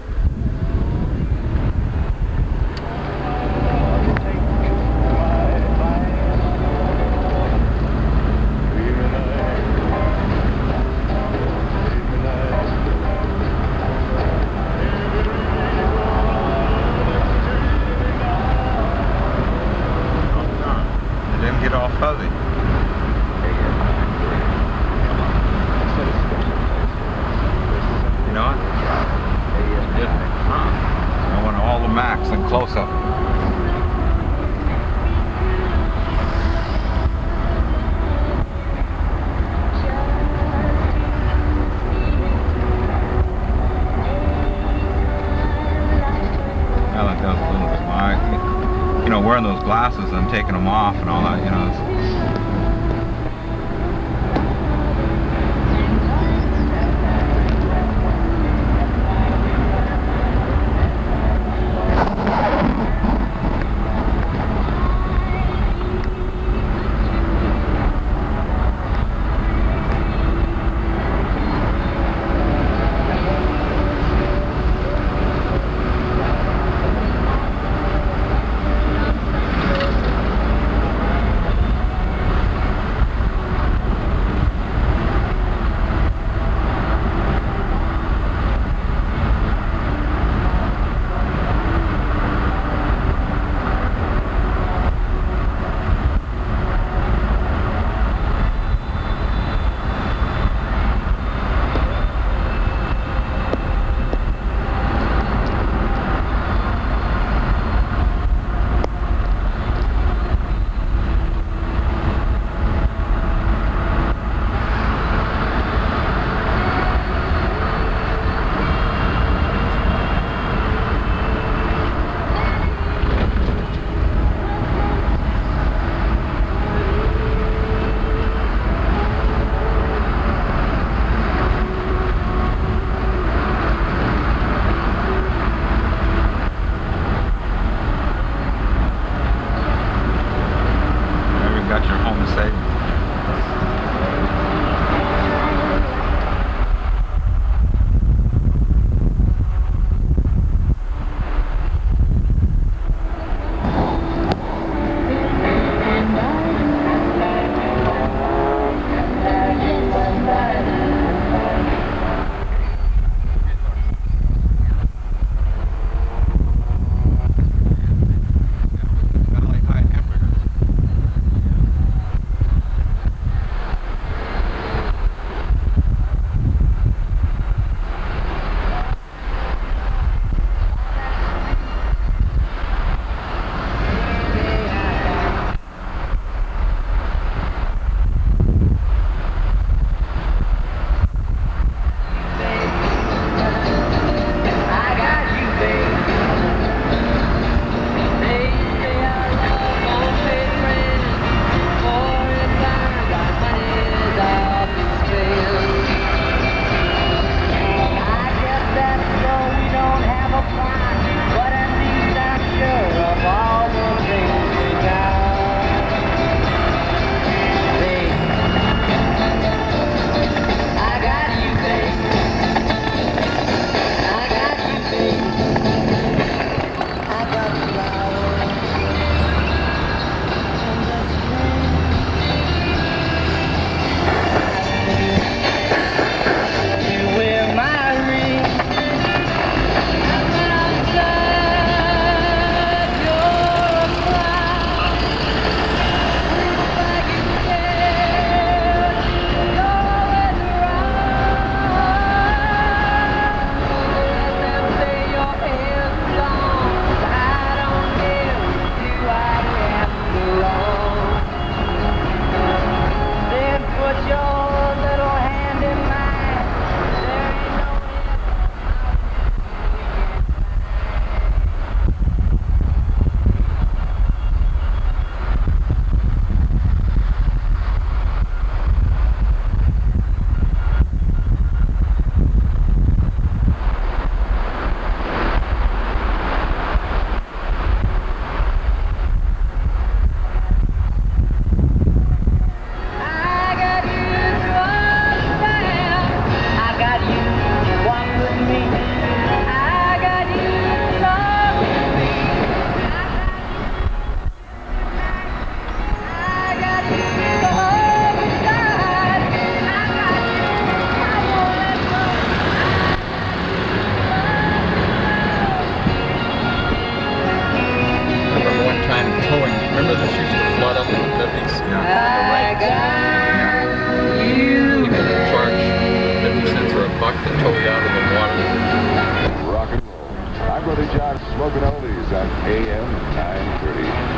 It didn't get all fuzzy. You know what? It didn't. I want all the max and close up. I like those little, you know, wearing those glasses and taking them off and all that, you know. at AM 930.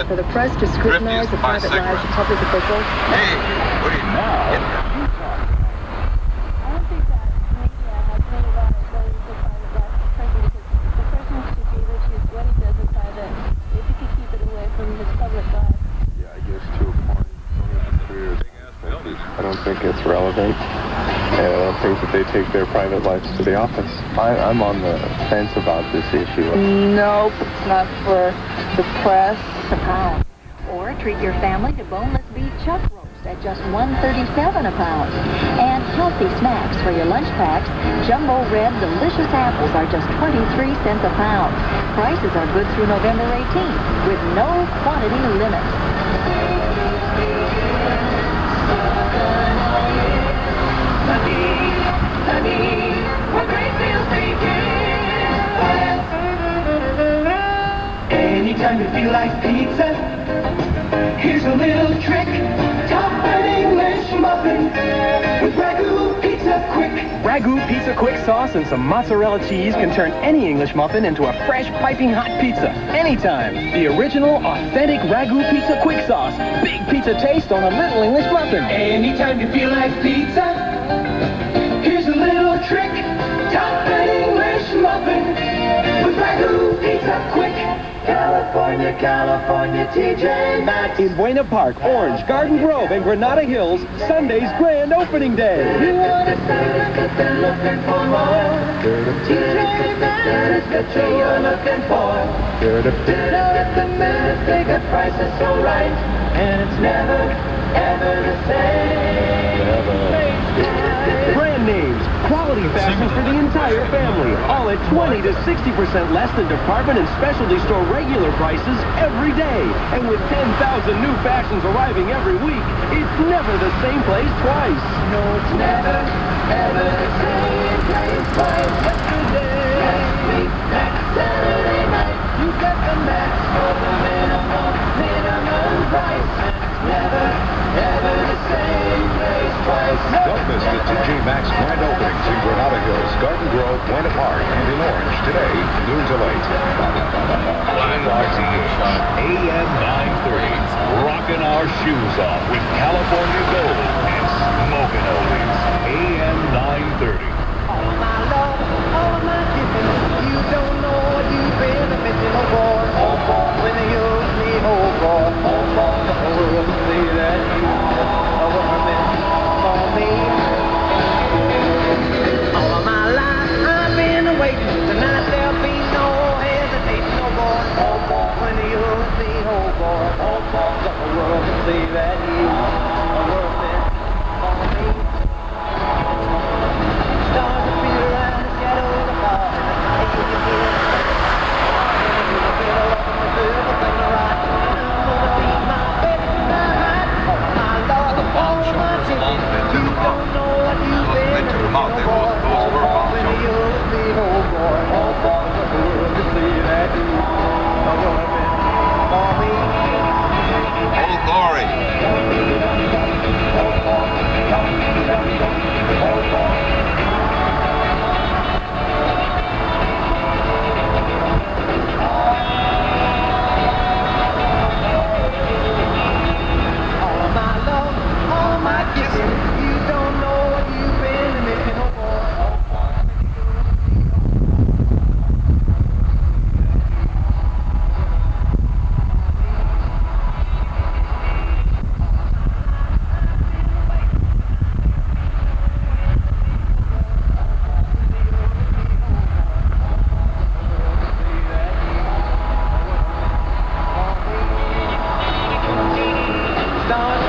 For the press to scrutinize the private lives of public officials. Hey, what do you know? I don't think that media has made a lot of those the private lives, frankly, because the person should be able to use what he does in private if he could keep it away from his public life. Yeah, I guess to a point, I don't think it's relevant. And I don't think that they take their private lives to the office. I'm on the fence about this issue. Nope, it's not for the press. £1. Or treat your family to boneless beef chuck roast at just $1.37 a pound. And healthy snacks for your lunch packs. Jumbo red delicious apples are just 23 cents a pound. Prices are good through November 18th with no quantity limits. Anytime you feel like pizza, here's a little trick. Top an English muffin with Ragu Pizza Quick Sauce and some mozzarella cheese can turn any English muffin into a fresh, piping hot pizza. Anytime. The original, authentic Ragu Pizza Quick Sauce. Big pizza taste on a little English muffin. Anytime you feel like pizza, here's a little trick. Top an English muffin with Ragu Pizza Quick. California, California, TJ Maxx. In Buena Park, Orange, Garden Grove, and Granada Hills, Sunday's grand opening day. You want to say look at them looking for more. TJ Maxx, that's what you're looking for. Now at the minute, they got prices so right, and it's never, ever the same. Brand names, quality fashions for the entire family, all at 20 to 60% less than department and specialty store regular prices every day. And with 10,000 new fashions arriving every week, it's never the same place twice. No, it's never, ever the same place twice. Yesterday, next week, next Saturday night, you get the max for the minimum price. It's never, ever the same place twice. Don't miss the TJ Maxx grand openings in Granada Hills, Garden Grove, Buena Park, and in Orange today, noon to late. AM 930, rocking our shoes off with California Gold and smoking oldies. AM 930. All my love, all my giving, you don't know what you've been missing, oh boy, when you me, oh boy, the whole world will see that you were meant for me. All of my life I've been waiting, tonight there'll be no hesitation, oh boy, when you me, oh boy, the whole world will see that you were meant for me. Stars appear around the shadow of the bar, and the night you can hear the feel everything right. I'm gonna be my baby tonight. Oh my Lord, all my children, you don't know what you've been. They took them out. Those were Bob Thompson. When you're with me, oh boy, the world can see that you are working for me. Old Glory. All my love, all my kissing, you don't know what you've been missing, oh boy.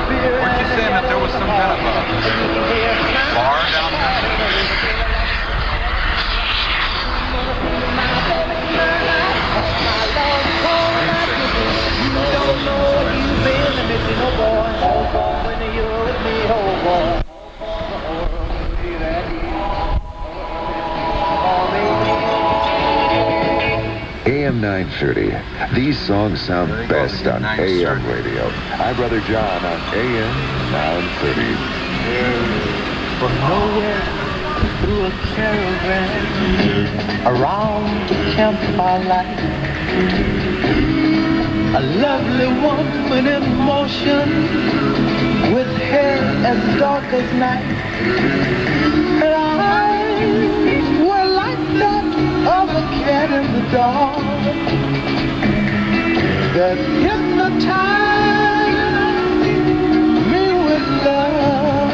Weren't you saying that there was some kind of a bar down there? AM 930. These songs sound best on AM radio. I'm Brother John on AM 930. From nowhere through a caravan, around the campfire light, a lovely woman in motion, with hair as dark as night. Her eyes were like that of a cat in the dark that hypnotized me with love.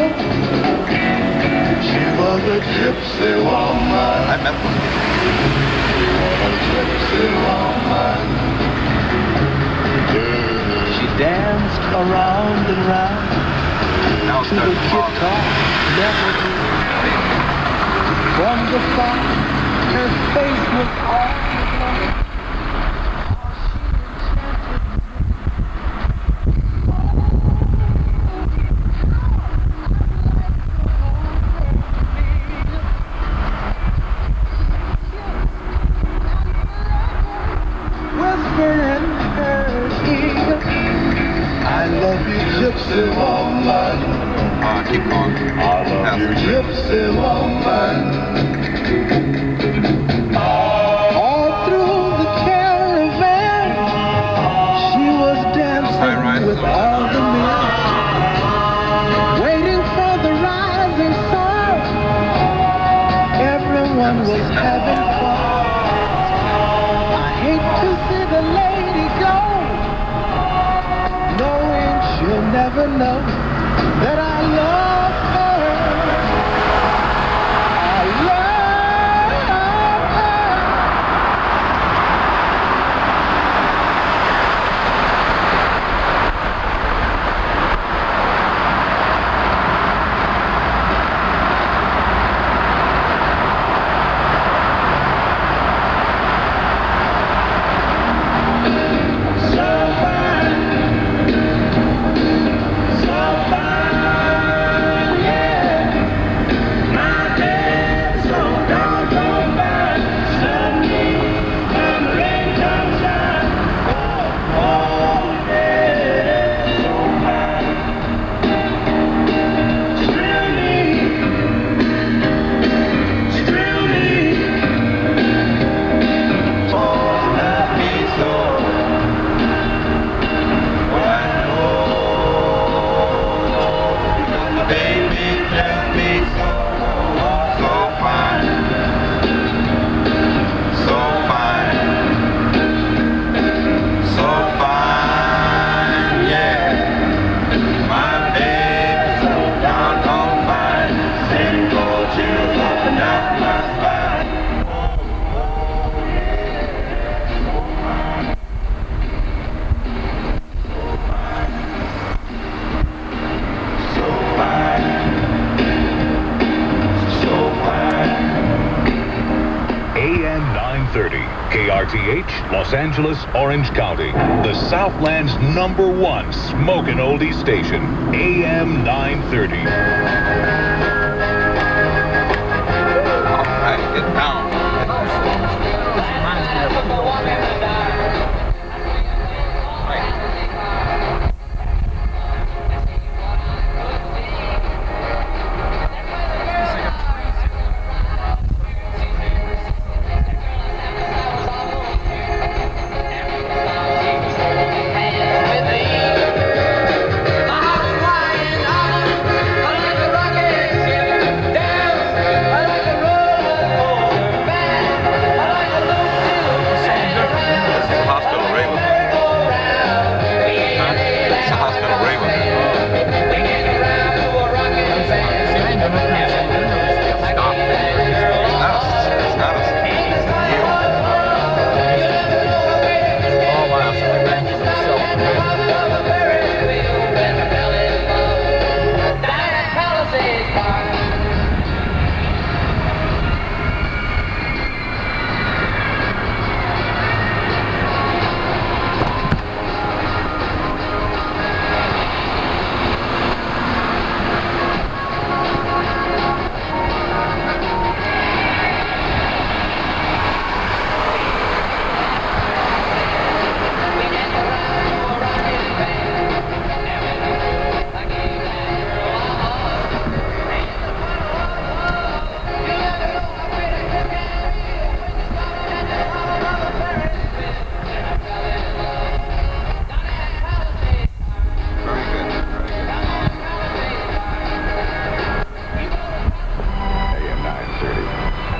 She was a gypsy woman. I met one. A gypsy woman. She danced around and round to the guitar melody. From the far, her face was all aglow. Whispering her ear, I love you, gypsy woman. to keep on. I love you, gypsy woman. All through the caravan, she was dancing with all the men, waiting for the rising sun. Everyone was having fun. I hate to see the lady go, knowing she'll never know that I love her. I love her. So fine, so fine, yeah. My dad's so doggone fine. Sun come rain come shine. Oh, oh, yeah. So fine. She thrill me. She thrill me. Oh, love me so. Baby, tell me so, so fine, so fine, so fine, yeah. My baby, so doggone fine, send cold chills up and down my spine. So fine, so fine. AM 930, KRTH, Los Angeles, Orange County. The Southland's #1 smokin' oldie station, AM 930. All right, get down.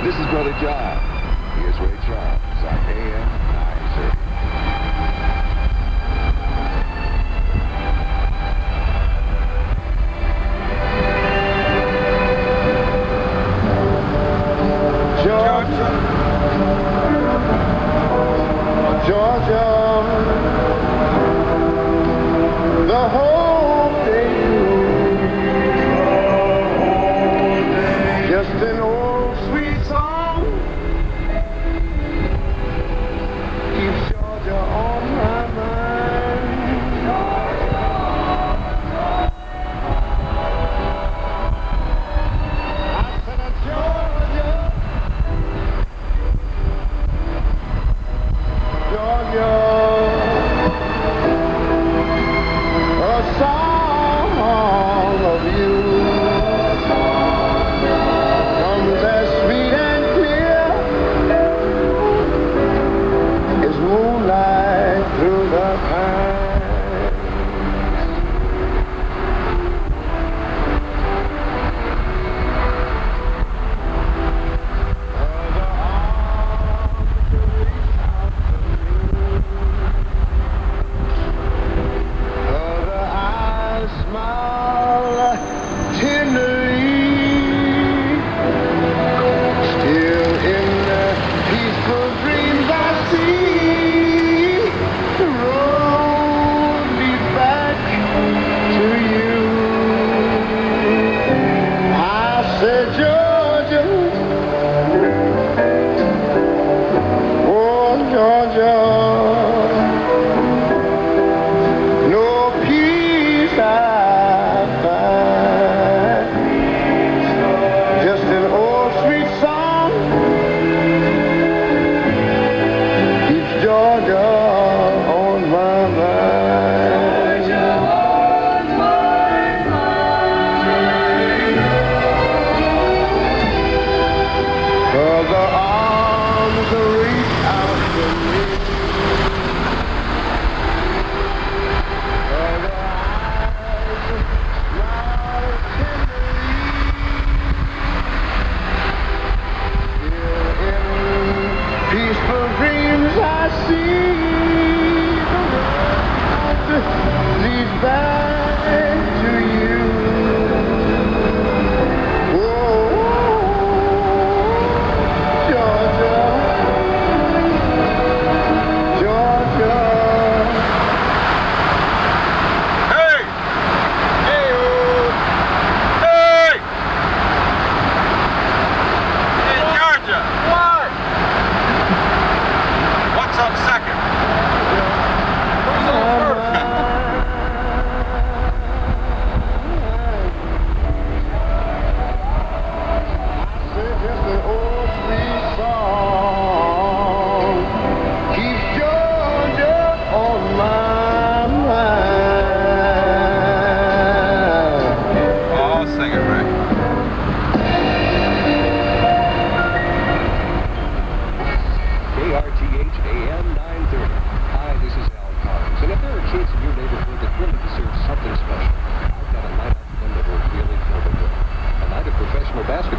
This is Brother John. Here's Ray Charles on AM 930. Georgia, Georgia, the whole day through, just an old sweet song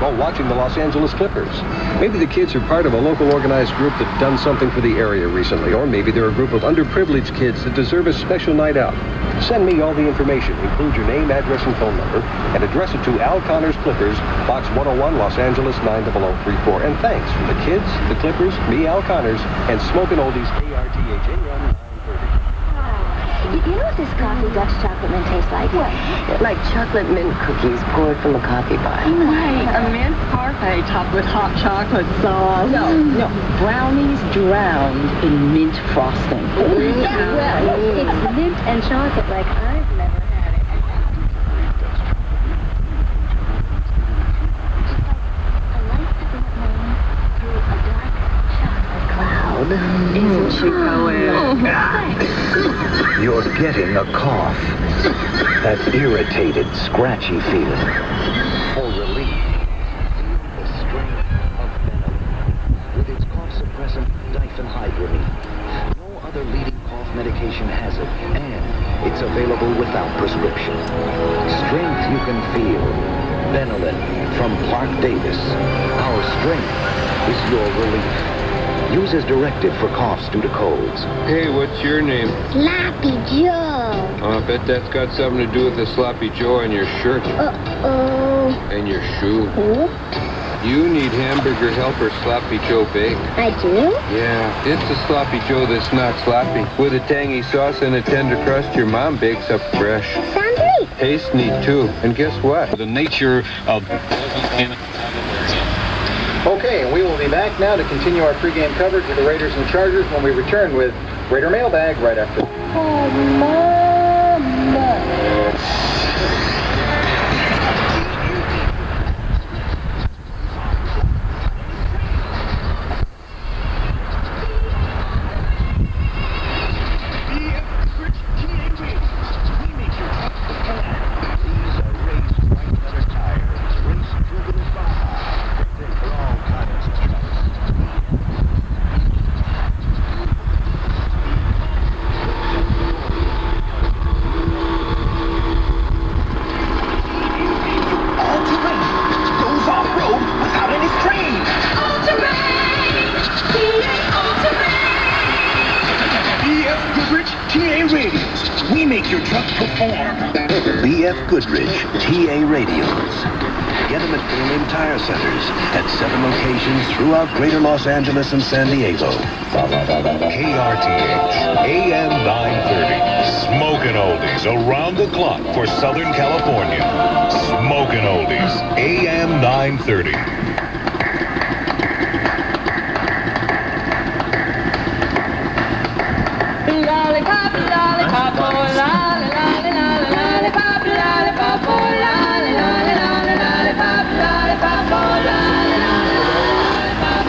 while watching the Los Angeles Clippers. Maybe the kids are part of a local organized group that's done something for the area recently, or maybe they're a group of underprivileged kids that deserve a special night out. Send me all the information. Include your name, address, and phone number, and address it to Al Connor's Clippers, Box 101, Los Angeles 90034. And thanks from the kids, the Clippers, me, Al Connors, and Smokin' Oldies, KRTH AM 930. You know what this coffee Dutch chocolate mint tastes like? What? Like chocolate mint cookies poured from a coffee pot. Right, a mint parfait topped with hot chocolate sauce. No, brownies drowned in mint frosting. Yeah, well, it's mint and chocolate like I've never had it. A light stepping up morning through a dark chocolate cloud. Isn't she poetic? You're getting a cough. That irritated, scratchy feeling. For relief, feel the strength of Benadryl with its cough suppressant diphenhydramine. No other leading cough medication has it, and it's available without prescription. Strength you can feel. Benylin from Clark Davis. Our strength is your relief. Use as directed for coughs due to colds. Hey, what's your name? Sloppy Joe. Oh, I bet that's got something to do with the sloppy Joe on your shirt. Uh-oh. And your shoe. Oops. You need hamburger helper sloppy Joe bake. I do? Yeah, it's a sloppy Joe that's not sloppy. With a tangy sauce and a tender crust your mom bakes up fresh. Sounds neat. Tastes neat, too. And guess what? The nature of... Okay, and we will be back now to continue our pregame coverage of the Raiders and Chargers when we return with Raider Mailbag right after. Oh, Mama. BF Goodrich TA Radios. Get them at premium tire centers at 7 locations throughout greater Los Angeles and San Diego. KRTH AM 930. Smokin' Oldies around the clock for Southern California. Smokin' Oldies AM 930. Lollipop, lollipop, oh, lolly, lolly, lolly, lollipop, lollipop, oh, lolly, lolly, lolly, lollipop, lollipop, oh, lolly, lolly, lollipop.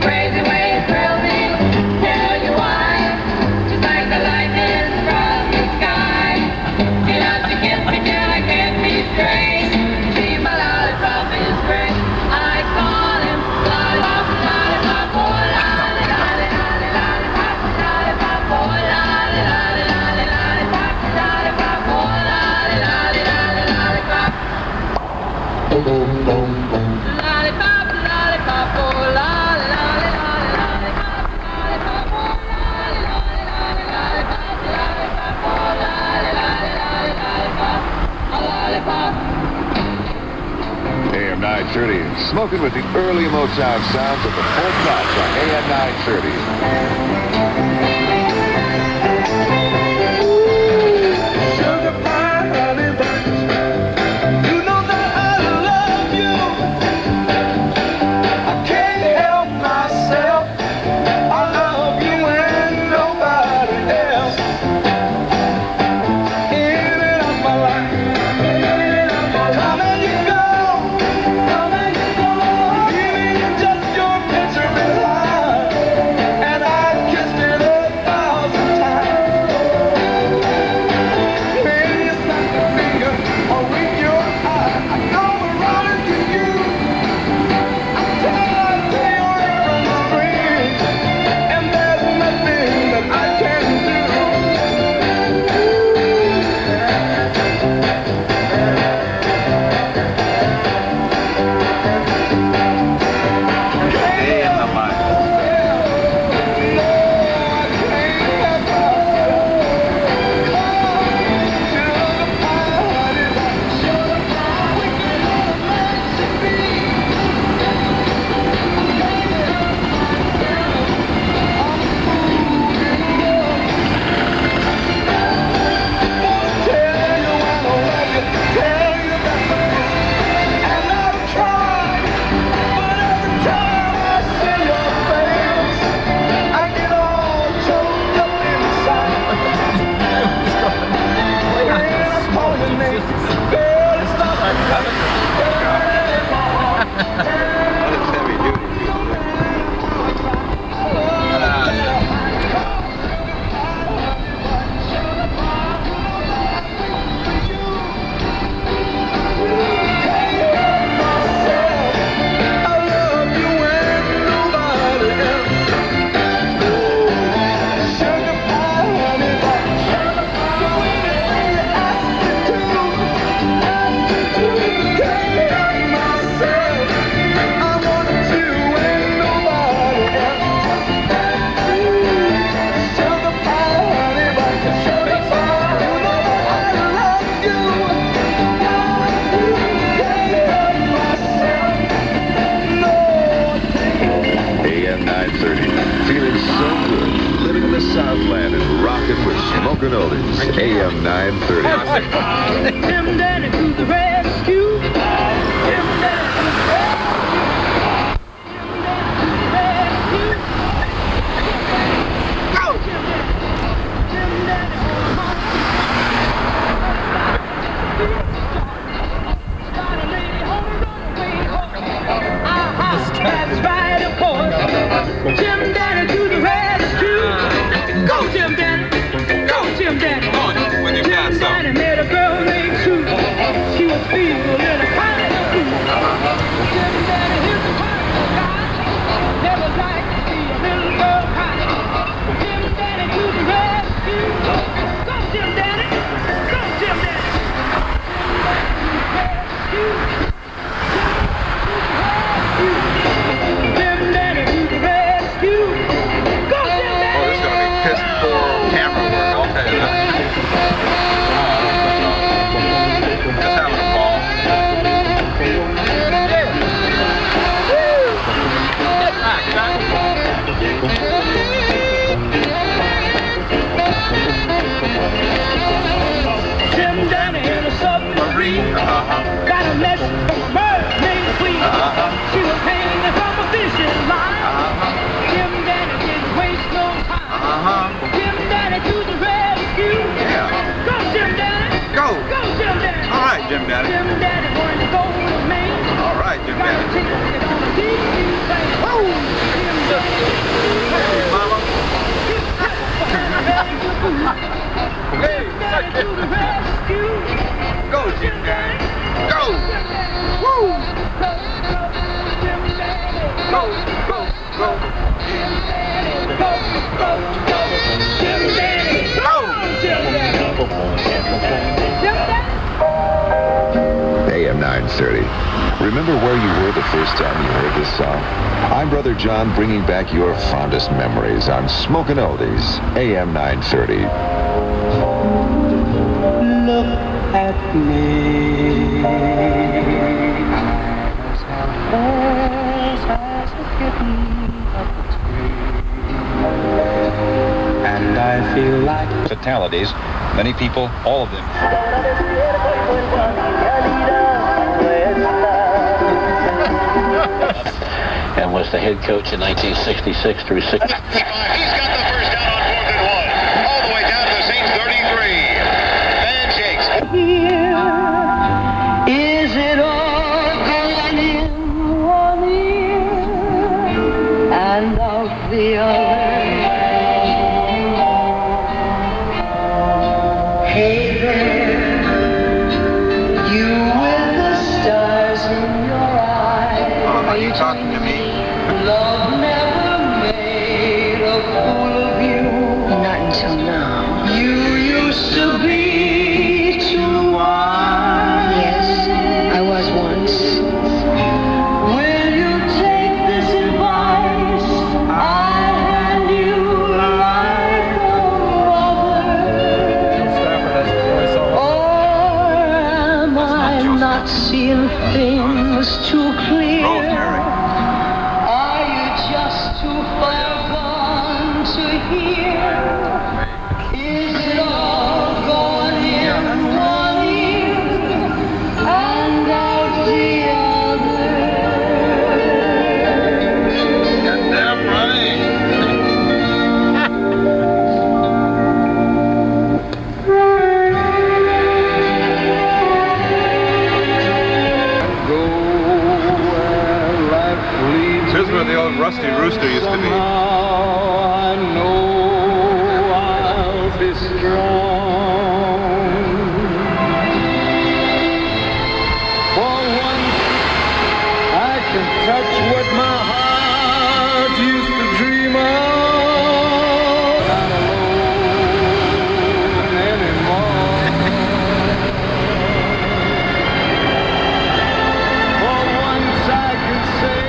Crazy way it thrills me, tell you why. Just like the lightning from the sky. She loves to kiss me till I can't be straight. See, my lollipop is great. I call him lollipop, lollipop, oh, lolly, lolly, lolly, lollipop, lollipop, oh, lolly, lolly, lolly, lollipop, lollipop, oh, lolly, lolly, lolly, lollipop. Lollipop, lollipop, oh, lolly, lolly, lolly, Smoking with the early Motown sounds of the Four Tops on AM 930. Sugar pie, honey buns. You know that I love you. I can't help myself. I love you and nobody else. In and out my life. Come and you go. Come and you go. Leaving just your picture behind. And I kissed it 1,000 times. When you snap your finger or wink your eye, I know we're running to you. I'm tired to your from the screen, and there's nothing that I can do. Day in the life. AM 930. Feeling so good. Living in the Southland and rocking with smoking oldies. AM 930. Tim Danny to the rescue. Tim Danny to the rescue. Go! Tim Danny on got a lady on a runaway horse. That's right, of course. Tim Danny to the rescue. Go, Tim Danny. Go, Tim Danny. Tim Danny met a girl named Sue. She was feeling a kind of fool. Tim Danny is a wonderful guy. Never like to see a little girl cry. Tim Danny to the rescue. Go, Tim Danny. Go, Tim Danny. Tim Danny to the rescue. Go, Tim Danny. Oh, this is going to be piss poor camera work, I'll tell you that. Just having a ball. Tim Danny in a submarine. Got a message from a mermaid queen. She was hanging from a fishing line. Tim Danny didn't waste no time. Tim Danny to the rescue. Go, Tim Danny. Go. Go, Tim Danny. All right, Jim Danny. Tim Danny going to go with Maine. All right, Jim Danny. Got a ticket on a deep plane. Oh, Tim Danny. Hey, mama. Hey, Danny to the rescue. Go, Jim Danny. Go. Woo. Go, go, go. Tim Danny. Go, go, go. Tim Danny. Go. Tim Danny. Tim Danny. AM 930. Remember where you were the first time you heard this song? I'm Brother John, bringing back your fondest memories on Smokin' Oldies, AM 930. Look at me. And I feel like fatalities. Many people, all of them. And was the head coach in 1966 through 60. He's got the first down on 4th and 1. All the way down to the Saints 33. Handshakes. Is it all gone in one ear and out the other? Hey there, you with the stars in your eyes. Are you talking to me? Love never made a fool of you. Not until now. You used to be too wise. Yes, I was once. Will you take this advice? I hand you like a mother. Or am I not seeing things too clear? Are you just too far gone to hear? Is it all going in one ear and out the other? Goddamn right. Here's where the old Rusty Rooster used to be. I know I'll be strong. For once I can touch what my heart used to dream of. Not alone anymore. For once I can say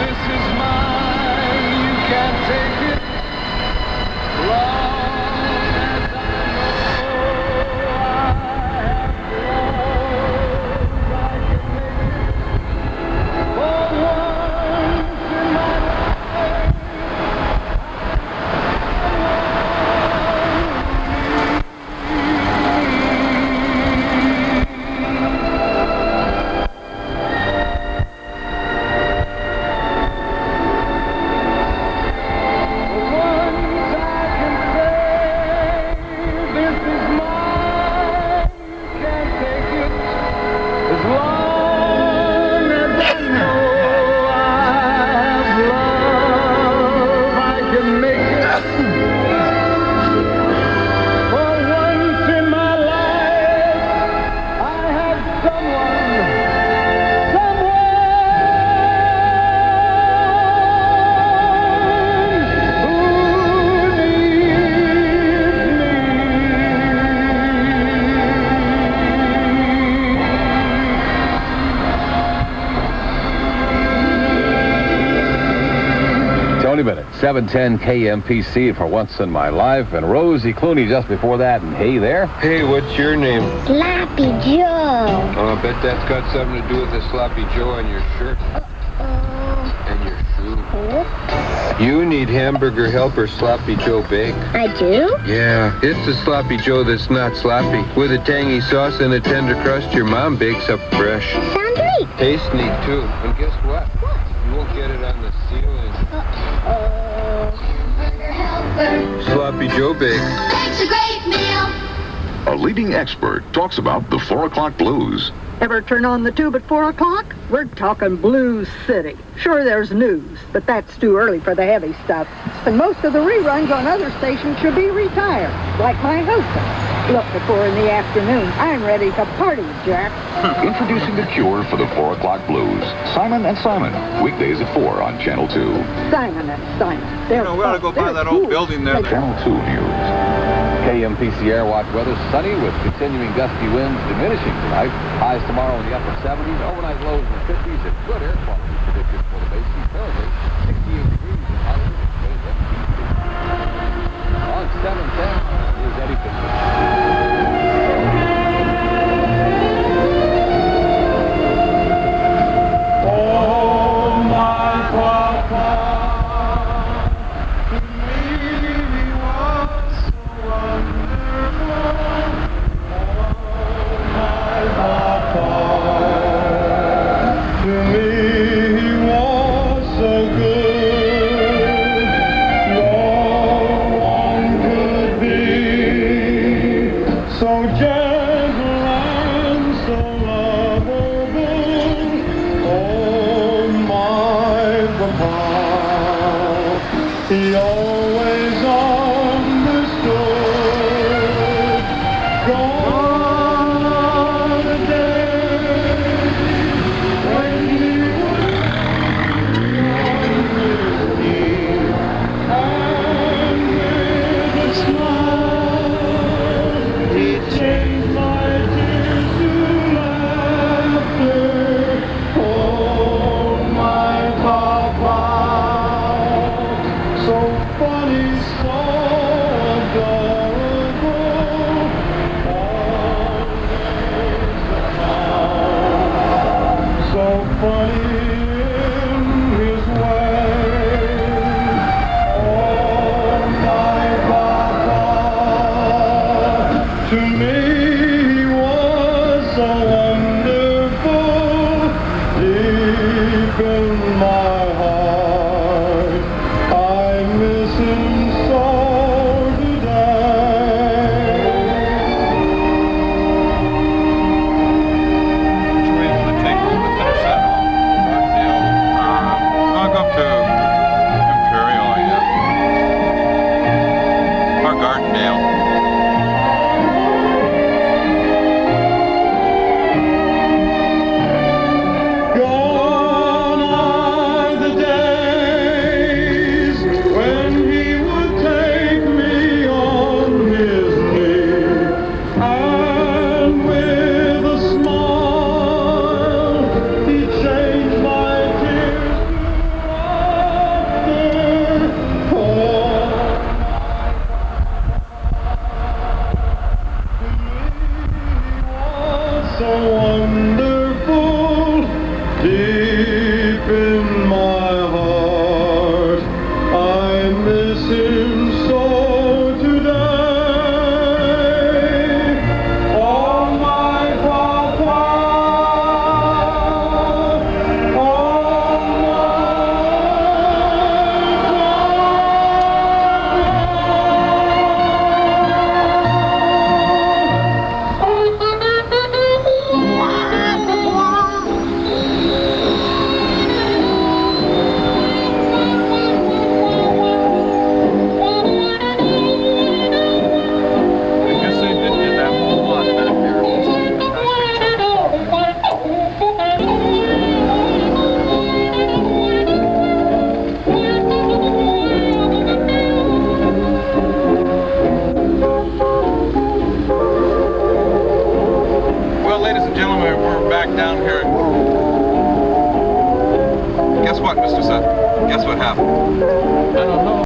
this is mine, you can't take it. Long as I know I have clothes, I can make it. For once in my minute, 7:10 KMPC for Once in My Life, and Rosie Clooney just before that, and hey there. Hey, what's your name? Sloppy Joe. Oh, I bet that's got something to do with the Sloppy Joe on your shirt. And your shoe. You need hamburger helper Sloppy Joe Bake. I do? Yeah, it's the Sloppy Joe that's not sloppy. With a tangy sauce and a tender crust your mom bakes up fresh. Sounds great. Tastes neat, too. And guess what? You won't get it on the ceiling. Sloppy Joe Bake. It's a great meal. A leading expert talks about the 4 o'clock blues. Ever turn on the tube at 4 o'clock? We're talking Blues City. Sure, there's news, but that's too early for the heavy stuff. And most of the reruns on other stations should be retired, like my husband. Look, at 4 in the afternoon, I'm ready to party, Jack. Introducing the cure for the 4 o'clock blues. Simon and Simon, weekdays at 4 on Channel 2. Simon and Simon. They're we ought to go by that old building there. Channel 2 News. KMPC Airwatch weather sunny with continuing gusty winds diminishing tonight. Highs tomorrow in the upper 70s, overnight lows in the 50s, and good air quality predicted for the Bay Sea Fahrenheit. 68 degrees in Hollywood. On 7:10, here's Eddie Fisher. Oh, my he always understood. Gone are the days when he was on his knee, and with a smile he changed my tears to laughter. Oh, my Papa, so funny, so adorable, always so funny in his way. Oh, my Papa, to me he was so wonderful, deep in my heart. I miss him so today. Which way does it take us to finish that off? Gardendale? I'll go up to Imperial, I guess. Or Gardendale. Gone are the days when he would take me on his knee, and with a smile he changed my tears to laughter. Oh, so wonderful, deep in my heart. I miss him so today. Oh, my Papa, oh, I guess they did get that whole lot back there. Nice big Well, ladies and gentlemen, we're back down here. Guess what, Mr. Sutton? Guess what happened? I don't know.